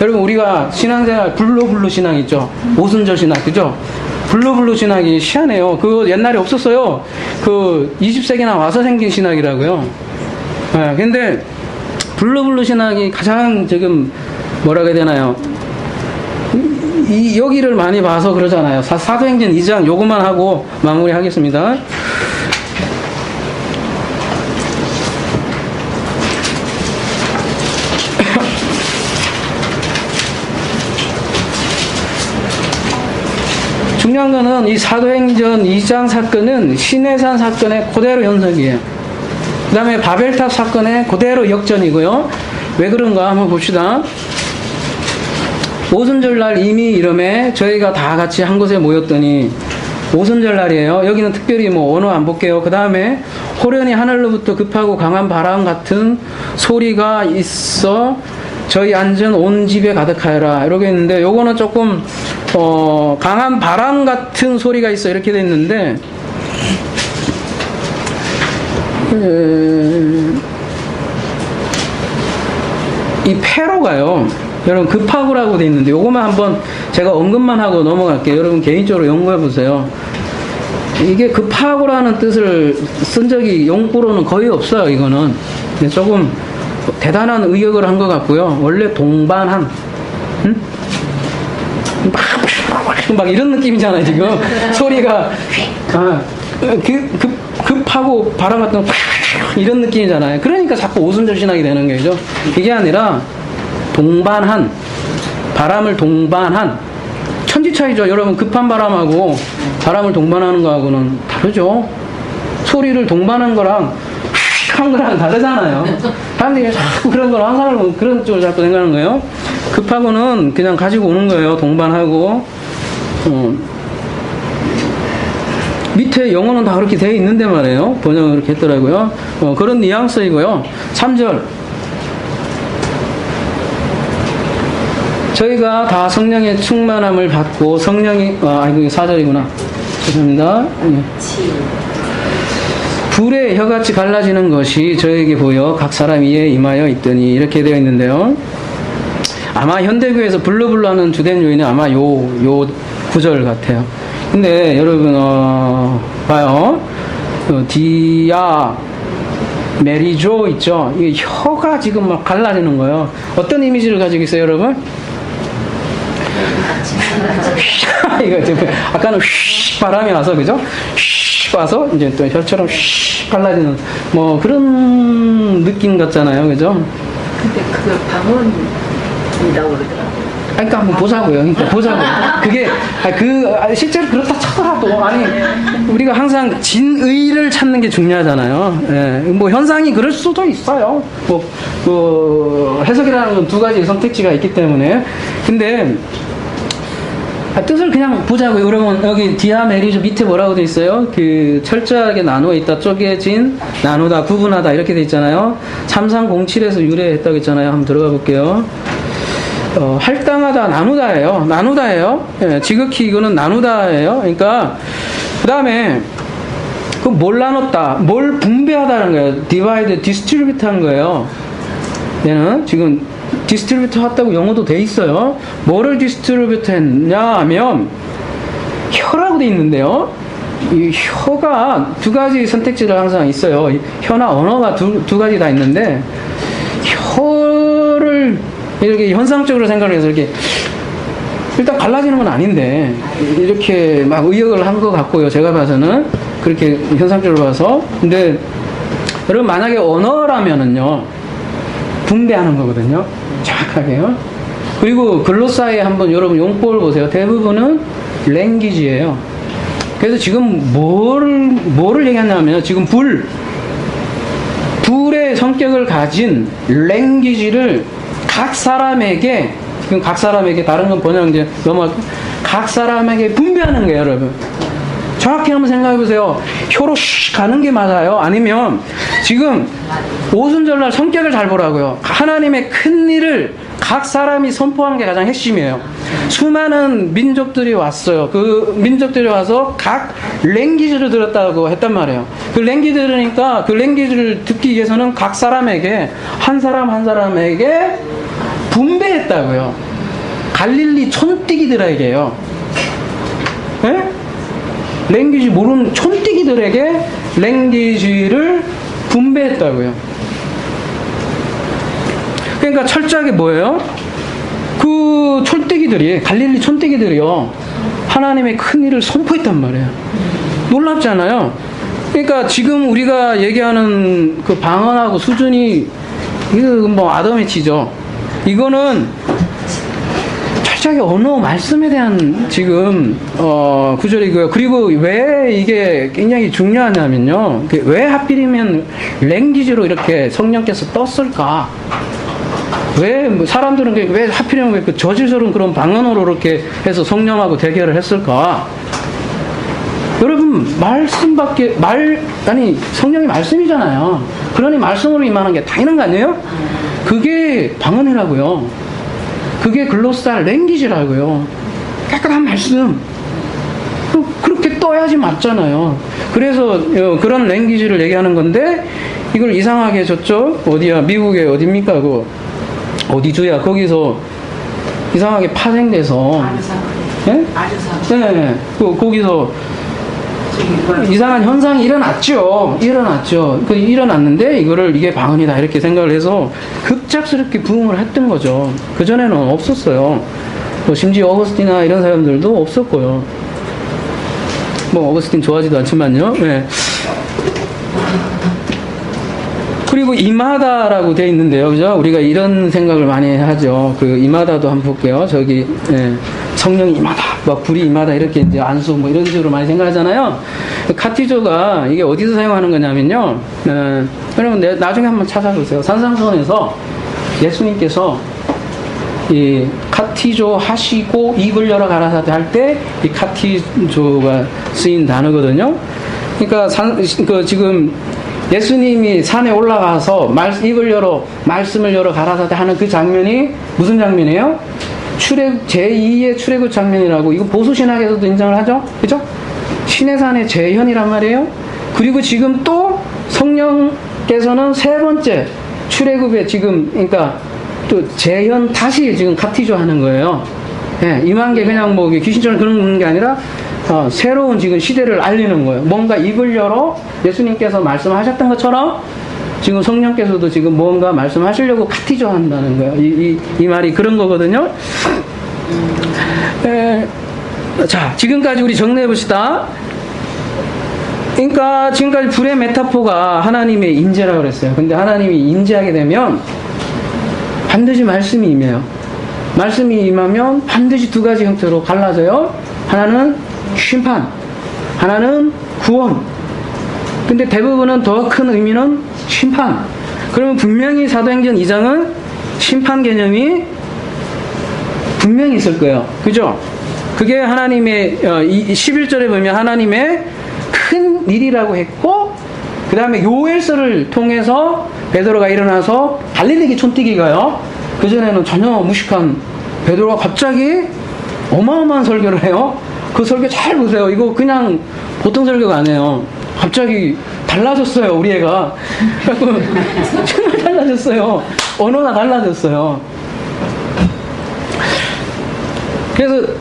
여러분, 우리가 신앙생활 불로 신앙 있죠. 오순절 신앙, 그죠? 불로 신학이 희한해요. 그거 옛날에 없었어요. 20세기나 와서 생긴 신학이라고요. 네, 근데 불로 신학이 가장 지금 뭐라고 해야 되나요? 여기를 많이 봐서 그러잖아요. 사도행전 2장 요것만 하고 마무리하겠습니다. 중요한 거는 이 사도행전 2장 사건은 시내산 사건의 그대로 연속이에요. 그 다음에 바벨탑 사건의 그대로 역전이고요. 왜 그런가 한번 봅시다. 오순절날 이미 이름에 저희가 다 같이 한 곳에 모였더니, 오순절날이에요. 여기는 특별히 언어 안 볼게요. 그 다음에 호련히 하늘로부터 급하고 강한 바람 같은 소리가 있어 저희 앉은 온 집에 가득하여라, 이렇게 했는데, 요거는 조금 강한 바람 같은 소리가 있어, 이렇게 돼 있는데, 이 패로가요, 여러분 급하고라고 돼 있는데, 요거만 한번 제가 언급만 하고 넘어갈게요. 여러분 개인적으로 연구해 보세요. 이게 급하고라는 뜻을 쓴 적이 용구로는 거의 없어요. 이거는 조금 대단한 의역을 한 것 같고요. 원래 동반한, 막 이런 느낌이잖아요, 지금. 소리가, 급하고 바람 같은 이런 느낌이잖아요. 그러니까 자꾸 오순절 신학이 되는 거죠. 이게 아니라, 동반한, 바람을 동반한, 천지 차이죠. 여러분, 급한 바람하고 바람을 동반하는 거하고는 다르죠. 소리를 동반한 거랑 한 거랑 다르잖아요. 사람들이 자꾸 그런 걸 항상 그런 쪽으로 자꾸 생각하는 거예요. 급하고는 그냥 가지고 오는 거예요. 동반하고. 밑에 영어는 다 그렇게 되어 있는데 말이에요. 번역을 그렇게 했더라고요. 그런 뉘앙스이고요. 3절. 저희가 다 성령의 충만함을 받고 성령이 이거 4절이구나. 죄송합니다. 예. 불의 혀같이 갈라지는 것이 저에게 보여 각 사람 이에 임하여 있더니 이렇게 되어 있는데요. 아마 현대교에서 블루블루 하는 주된 요인은 아마 요 구절 같아요. 근데 여러분 봐요. 디아 메리조 있죠. 이게 혀가 지금 막 갈라지는 거예요. 어떤 이미지를 가지고 있어요, 여러분? 이거 지금 아까는 휘 바람이 와서 그죠? 휘 와서 이제 또 혀처럼 휘 갈라지는 뭐 그런 느낌 같잖아요, 그죠? 근데 그걸 방언이라고 그러더라고요. 그러니까 한번 보자고요. 그러니까 보자고요. 그게 실제로 그렇다 쳐더라도 우리가 항상 진의를 찾는 게 중요하잖아요. 예, 뭐 현상이 그럴 수도 있어요. 뭐 해석이라는 건 두 가지 선택지가 있기 때문에. 근데 뜻을 그냥 보자고요. 여러분 여기 디아메리조 밑에 뭐라고 돼 있어요? 그 철저하게 나누어 있다, 쪼개진, 나누다, 구분하다 이렇게 돼 있잖아요. 참상 07에서 유래했다고 했잖아요. 한번 들어가 볼게요. 할당하다, 나누다예요. 예, 지극히 이거는 나누다예요. 그러니까 그 다음에 뭘 나눴다, 뭘 분배하다는 거예요. divide, distribute 한 거예요. 얘는 지금 디스트리뷰터 했다고 영어도 돼 있어요. 뭐를 디스트리뷰터 했냐 하면 혀라고 돼 있는데요. 이 혀가 두 가지 선택지가 항상 있어요. 혀나 언어가 두 가지 다 있는데 혀를 이렇게 현상적으로 생각을 해서 이렇게 일단 갈라지는 건 아닌데 이렇게 막 의역을 한 것 같고요. 제가 봐서는 그렇게 현상적으로 봐서. 근데 여러분 만약에 언어라면은요 분배하는 거거든요. 정확하게요. 그리고 글로사에 한번 여러분 용법을 보세요. 대부분은 랭귀지예요. 그래서 지금 뭐를 얘기하냐면 지금 불의 성격을 가진 랭귀지를 각 사람에게, 지금 각 사람에게, 다른 건 번역 이제 넘어갈게요. 각 사람에게 분배하는 거예요, 여러분. 정확히 한번 생각해 보세요. 혀로 가는 게 맞아요? 아니면 지금 오순절날 성격을 잘 보라고요. 하나님의 큰 일을 각 사람이 선포하는 게 가장 핵심이에요. 수많은 민족들이 왔어요. 그 민족들이 와서 각 랭귀지를 들었다고 했단 말이에요. 그 랭귀지 들으니까 그 랭귀지를 듣기 위해서는 각 사람에게 한 사람에게 분배했다고요. 갈릴리 촌뛰기들에게요. 예? 랭귀지 모르는 촌뛰기들에게 랭귀지를 분배했다고요. 그러니까 철저하게 뭐예요? 그 촌뛰기들이, 갈릴리 촌뛰기들이요, 하나님의 큰 일을 선포했단 말이에요. 놀랍잖아요. 그러니까 지금 우리가 얘기하는 그 방언하고 수준이 이거 뭐 아더매치죠. 이거는 철저하게 언어 말씀에 대한 지금 구절이고요. 그리고 왜 이게 굉장히 중요하냐면요. 왜 하필이면 랭귀지로 이렇게 성령께서 떴을까? 왜 사람들은 왜 하필이면 왜 그 저질스러운 그런 방언으로 이렇게 해서 성령하고 대결을 했을까? 여러분 성령이 말씀이잖아요. 그러니 말씀으로 임하는 게 당연한 거 아니에요? 그게 방언이라고요. 그게 글로사 랭귀지라고요. 깨끗한 말씀. 그렇게 떠야지 맞잖아요. 그래서 그런 랭귀지를 얘기하는 건데 이걸 이상하게 저쪽 어디야, 미국의 어딥니까? 그 어디주야, 거기서 이상하게 파생돼서 네? 네. 거기서 이상한 현상이 일어났죠. 일어났는데 이게 방언이다 이렇게 생각을 해서 급작스럽게 부흥을 했던 거죠. 그전에는 없었어요. 뭐 심지어 어거스틴이나 이런 사람들도 없었고요. 뭐 어거스틴 좋아하지도 않지만요. 네. 그리고 임하다라고 되어 있는데요. 그죠? 우리가 이런 생각을 많이 하죠. 그 임하다도 한번 볼게요. 저기 성령이 임하다, 막 불이 임하다 이렇게 이제 안수 뭐 이런 식으로 많이 생각하잖아요. 카티조가 이게 어디서 사용하는 거냐면요. 여러분 나중에 한번 찾아보세요. 산상수원에서 예수님께서 이 카티조 하시고 입을 열어 가라사대 할 때 이 카티조가 쓰인 단어거든요. 그러니까 지금 예수님이 산에 올라가서 입을 열어 말씀을 열어 가라사대 하는 그 장면이 무슨 장면이에요? 제2의 출애굽 장면이라고 이거 보수신학에서도 인정을 하죠. 그죠? 시내산의 재현이란 말이에요. 그리고 지금 또 성령께서는 세 번째 출애굽에 지금 그러니까 또 재현 다시 지금 카티조 하는 거예요. 예, 임한 게 그냥 뭐 귀신처럼 그런 게 아니라 새로운 지금 시대를 알리는 거예요. 뭔가 입을 열어 예수님께서 말씀하셨던 것처럼 지금 성령께서도 지금 뭔가 말씀하시려고 카티조 한다는 거예요. 이 말이 그런 거거든요. 자, 지금까지 우리 정리해 봅시다. 그러니까 지금까지 불의 메타포가 하나님의 인재라고 그랬어요. 근데 하나님이 인재하게 되면 반드시 말씀이 임해요. 말씀이 임하면 반드시 두 가지 형태로 갈라져요. 하나는 심판, 하나는 구원. 근데 대부분은 더 큰 의미는 심판. 그러면 분명히 사도행전 2장은 심판 개념이 분명히 있을 거예요. 그죠? 그게 하나님의 11절에 보면 하나님의 큰 일이라고 했고, 그 다음에 요엘서를 통해서 베드로가 일어나서 갈릴리 촌뛰기 가요. 그전에는 전혀 무식한 베드로가 갑자기 어마어마한 설교를 해요. 그 설교 잘 보세요. 이거 그냥 보통 설교가 아니에요. 갑자기 달라졌어요, 우리 애가. 정말 달라졌어요. 언어가 달라졌어요. 그래서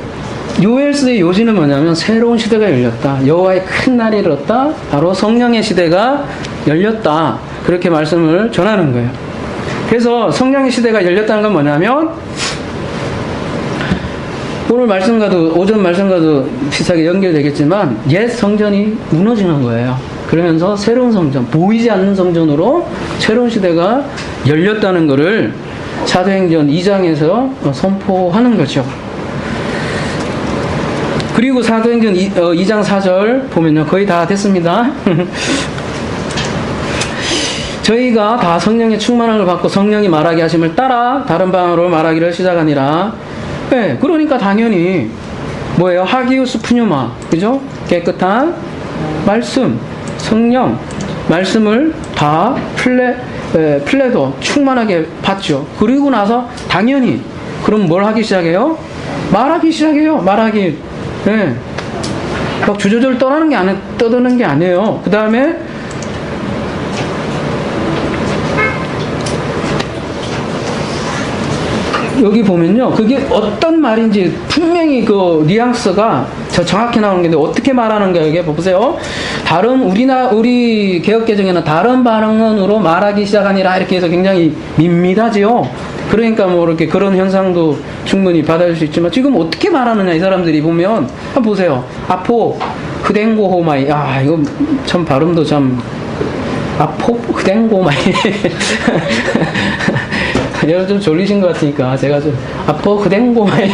요엘서의 요지는 뭐냐면 새로운 시대가 열렸다. 여호와의 큰 날이 이르렀다. 바로 성령의 시대가 열렸다. 그렇게 말씀을 전하는 거예요. 그래서 성령의 시대가 열렸다는 건 뭐냐면 오늘 말씀과도 오전 말씀과도 비슷하게 연결되겠지만 옛 성전이 무너지는 거예요. 그러면서 새로운 성전, 보이지 않는 성전으로 새로운 시대가 열렸다는 것을 사도행전 2장에서 선포하는 거죠. 그리고 사도행전 2장 4절 보면요. 거의 다 됐습니다. 저희가 다 성령의 충만함을 받고 성령이 말하게 하심을 따라 다른 방언으로 말하기를 시작하니라. 네, 그러니까 당연히 뭐예요? 하기우스 푸뉴마, 그죠? 깨끗한 말씀, 성령, 말씀을 다 플레도 충만하게 받죠. 그리고 나서 당연히 그럼 뭘 하기 시작해요? 말하기 시작해요. 말하기. 네. 막 주저절 떠드는 게 아니에요. 그 다음에 여기 보면요. 그게 어떤 말인지 분명히 그 뉘앙스가 정확히 나오는 게 어떻게 말하는 거예요? 이게 보세요. 우리 개혁개정에는 다른 발언으로 말하기 시작하니라 이렇게 해서 굉장히 밋밋하지요. 그러니까 뭐 이렇게 그런 현상도 충분히 받아줄 수 있지만 지금 어떻게 말하느냐 이 사람들이 보면 한번 보세요. 아포 흐댕고호마이. 아 이거 참 발음도 참 아포 흐댕고마이. 여러분 좀 졸리신 것 같으니까 제가 좀 아포 흐댕고마이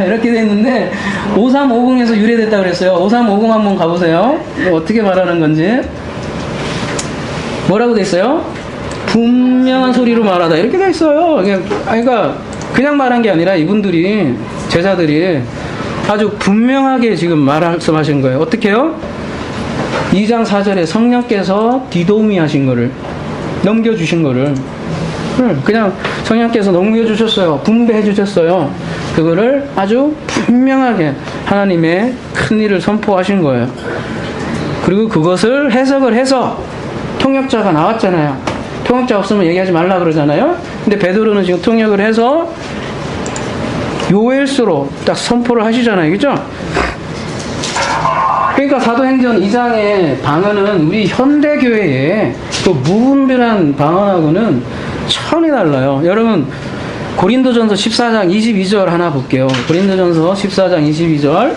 이렇게 됐는데 5350에서 유래됐다고 그랬어요. 5350 한번 가보세요. 어떻게 말하는 건지. 뭐라고 됐어요? 분명한 소리로 말하다 이렇게 돼 있어요. 그러니까 그냥 말한 게 아니라 이분들이 제자들이 아주 분명하게 지금 말씀하신 거예요. 어떻게 해요? 2장 4절에 성령께서 디도미 하신 거를 넘겨주신 거를 그냥 성령께서 넘겨주셨어요. 분배해 주셨어요. 그거를 아주 분명하게 하나님의 큰 일을 선포하신 거예요. 그리고 그것을 해석을 해서 통역자가 나왔잖아요. 통역자 없으면 얘기하지 말라 그러잖아요. 근데 베드로는 지금 통역을 해서 요엘서로 딱 선포를 하시잖아요. 그죠? 그러니까 사도행전 2장의 방언은 우리 현대교회의 그 무분별한 방언하고는 차원이 달라요. 여러분 고린도전서 14장 22절 하나 볼게요. 고린도전서 14장 22절.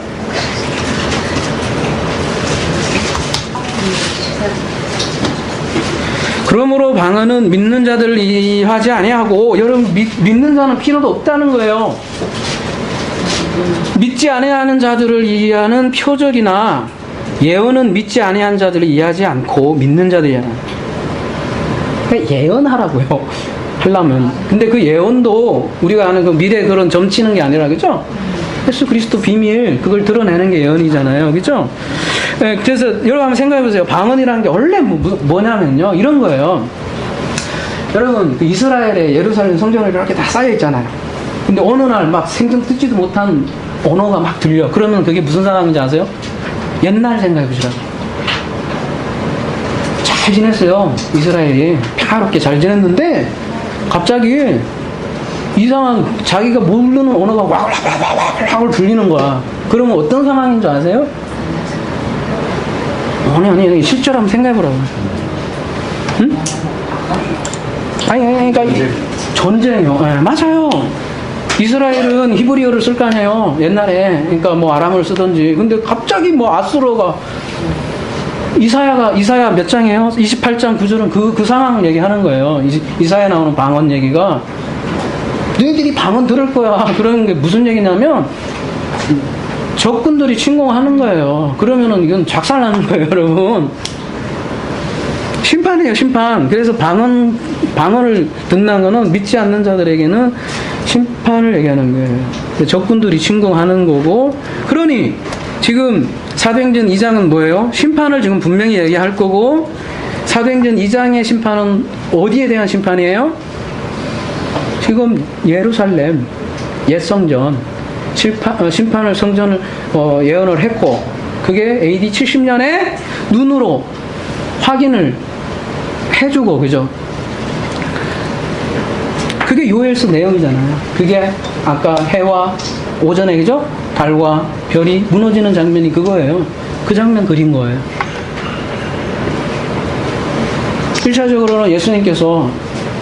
그러므로 방언은 믿는 자들을 이해하지 아니하고 여러분 믿는 자는 필요도 없다는 거예요. 믿지 아니하는 자들을 이해하는 표적이나 예언은 믿지 아니한 자들을 이해하지 않고 믿는 자들이야. 그러니까 예언하라고요. 하려면. 근데 그 예언도 우리가 아는 그 미래 그런 점치는 게 아니라 그죠? 예수 그리스도 비밀 그걸 드러내는 게 예언이잖아요. 그죠? 네, 그래서 여러분 한번 생각해 보세요. 방언이라는 게 원래 뭐냐면요. 이런 거예요. 여러분 그 이스라엘의 예루살렘 성전을 이렇게 다 쌓여 있잖아요. 근데 어느 날 막 생전 듣지도 못한 언어가 막 들려. 그러면 그게 무슨 상황인지 아세요? 옛날 생각해 보시라고. 잘 지냈어요. 이스라엘이 평화롭게 잘 지냈는데 갑자기 이상한 자기가 모르는 언어가 와글와글 들리는 거야. 그러면 어떤 상황인 줄 아세요? 아니 실제로 한번 생각해 보라고. 응? 아니 그러니까 전쟁이요. 네, 맞아요. 이스라엘은 히브리어를 쓸 거 아니에요. 옛날에. 그러니까 뭐 아람어를 쓰든지. 근데 갑자기 뭐 아수르가 이사야 몇 장이에요? 28장 9절은 그 상황을 얘기하는 거예요. 이사야 나오는 방언 얘기가. 너희들이 방언 들을 거야. 그러는 게 무슨 얘기냐면 적군들이 침공하는 거예요. 그러면은 이건 작살나는 거예요, 여러분. 심판이에요, 심판. 그래서 방언을 듣는 거는 믿지 않는 자들에게는 심판을 얘기하는 거예요. 적군들이 침공하는 거고, 그러니 지금 사도행전 2장은 뭐예요? 심판을 지금 분명히 얘기할 거고, 사도행전 2장의 심판은 어디에 대한 심판이에요? 지금 예루살렘 옛 성전 심판을 성전을 예언을 했고, 그게 AD 70년에 눈으로 확인을 해주고, 그죠? 그게 요엘서 내용이잖아요. 그게 아까 해와 오전에, 그죠? 달과 별이 무너지는 장면이 그거예요. 그 장면 그린 거예요. 1차적으로는 예수님께서,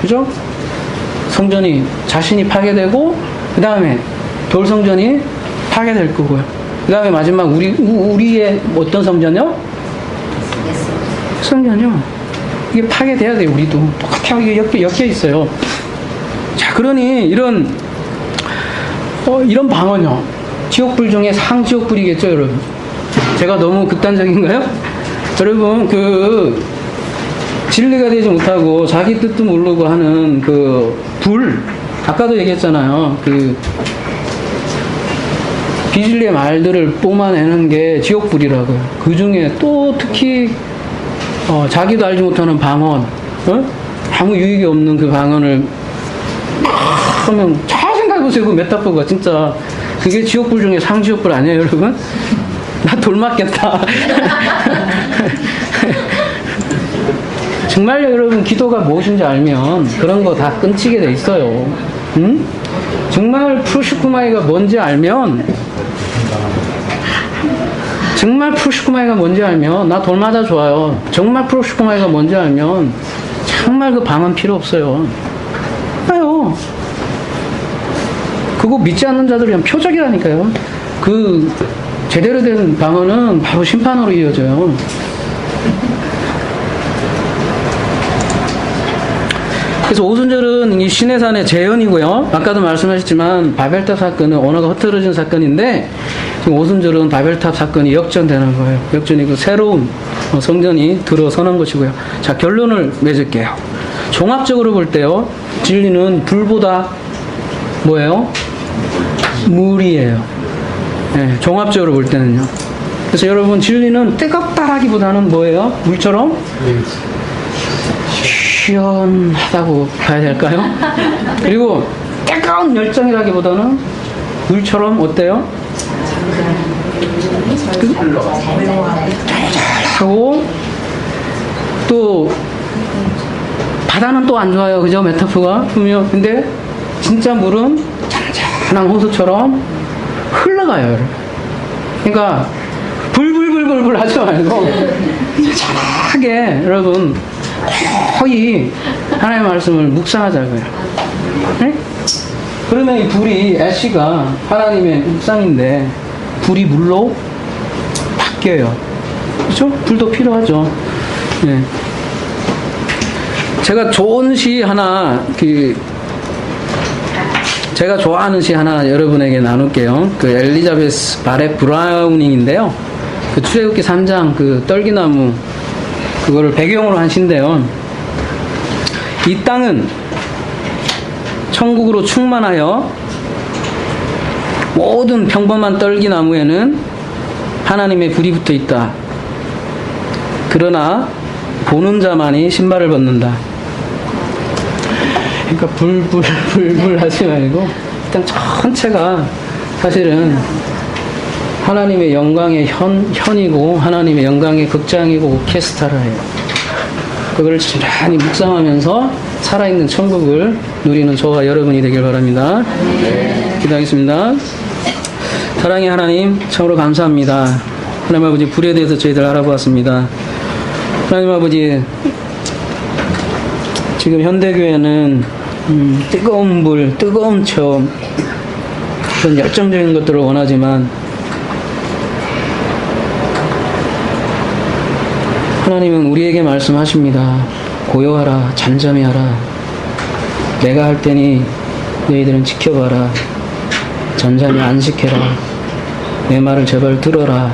그죠? 성전이 자신이 파괴되고, 그 다음에 돌성전이 파괴될 거고요. 그 다음에 마지막 우리의 어떤 성전이요? 성전이요. 이게 파괴돼야 돼요. 우리도 똑같이 엮여 있어요. 자, 그러니 이런 방언이요. 지옥불 중에 상지옥불이겠죠, 여러분. 제가 너무 극단적인가요? 여러분, 진리가 되지 못하고 자기 뜻도 모르고 하는 아까도 얘기했잖아요. 비진리의 말들을 뿜어내는 게 지옥불이라고요. 그 중에 또 특히 자기도 알지 못하는 방언, 아무 유익이 없는 그 방언을 그러면 잘 생각해보세요. 그 메타포가 진짜 그게 지옥불 중에 상지옥불 아니에요, 여러분? 나 돌 맞겠다. 정말요, 여러분, 기도가 무엇인지 알면 그런 거 다 끊치게 돼 있어요. 응? 정말 프로시쿠마이가 뭔지 알면 나 돌 맞아 좋아요. 정말 프로시쿠마이가 뭔지 알면 정말 그 방언 필요 없어요. 아요. 그거 믿지 않는 자들이 그냥 표적이라니까요. 그 제대로 된 방언은 바로 심판으로 이어져요. 그래서 오순절은 이 시내산의 재현이고요. 아까도 말씀하셨지만 바벨탑 사건은 언어가 흐트러진 사건인데, 지금 오순절은 바벨탑 사건이 역전되는 거예요. 역전이고 새로운 성전이 들어서는 것이고요. 자, 결론을 맺을게요. 종합적으로 볼 때요, 진리는 불보다 뭐예요? 물이에요. 네, 종합적으로 볼 때는요. 그래서 여러분, 진리는 뜨겁다라기보다는 뭐예요? 물처럼 시원하다고 봐야 될까요? 그리고 뜨거운 열정이라기보다는 물처럼 어때요? 하고, 또 바다는 또 안 좋아요, 그죠? 메타포가 보면. 근데 진짜 물은 잔잔한 호수처럼 흘러가요, 여러분. 그러니까 불불불불불 하지 말고 차게 여러분 거의 하나님의 말씀을 묵상하자고요. 네? 그러면 이 불이 애쉬가 하나님의 묵상인데 불이 물로 바뀌어요. 그렇죠? 불도 필요하죠. 네. 제가 좋은 시 하나, 제가 좋아하는 시 하나 여러분에게 나눌게요. 엘리자베스 바렛 브라우닝인데요. 출애굽기 3장 떨기나무 그거를 배경으로 한 시인데요. 이 땅은 천국으로 충만하여 모든 평범한 떨기나무에는 하나님의 불이 붙어 있다. 그러나 보는 자만이 신발을 벗는다. 그러니까 불 하지 말고 땅 전체가 사실은 하나님의 영광의 현이고 하나님의 영광의 극장이고 오케스트라예요. 그걸 지나니 묵상하면서 살아있는 천국을 누리는 저와 여러분이 되길 바랍니다. 기도하겠습니다. 사랑의 하나님, 참으로 감사합니다. 하나님 아버지, 불에 대해서 저희들 알아보았습니다. 하나님 아버지, 지금 현대교회는 뜨거운 불, 뜨거운 체험, 그런 열정적인 것들을 원하지만 하나님은 우리에게 말씀하십니다. 고요하라, 잠잠히 하라. 내가 할 테니 너희들은 지켜봐라. 잠잠히 안식해라. 내 말을 제발 들어라.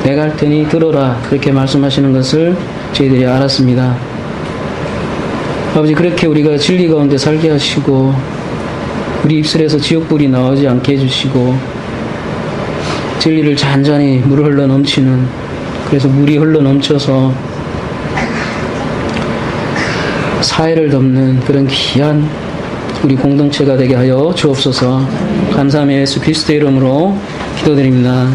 내가 할 테니 들어라. 그렇게 말씀하시는 것을 저희들이 알았습니다. 아버지, 그렇게 우리가 진리 가운데 살게 하시고 우리 입술에서 지옥불이 나오지 않게 해주시고 진리를 잔잔히 물 흘러 넘치는, 그래서 물이 흘러 넘쳐서 사회를 덮는 그런 귀한 우리 공동체가 되게 하여 주옵소서. 감사하며 예수 그리스도의 이름으로 기도드립니다.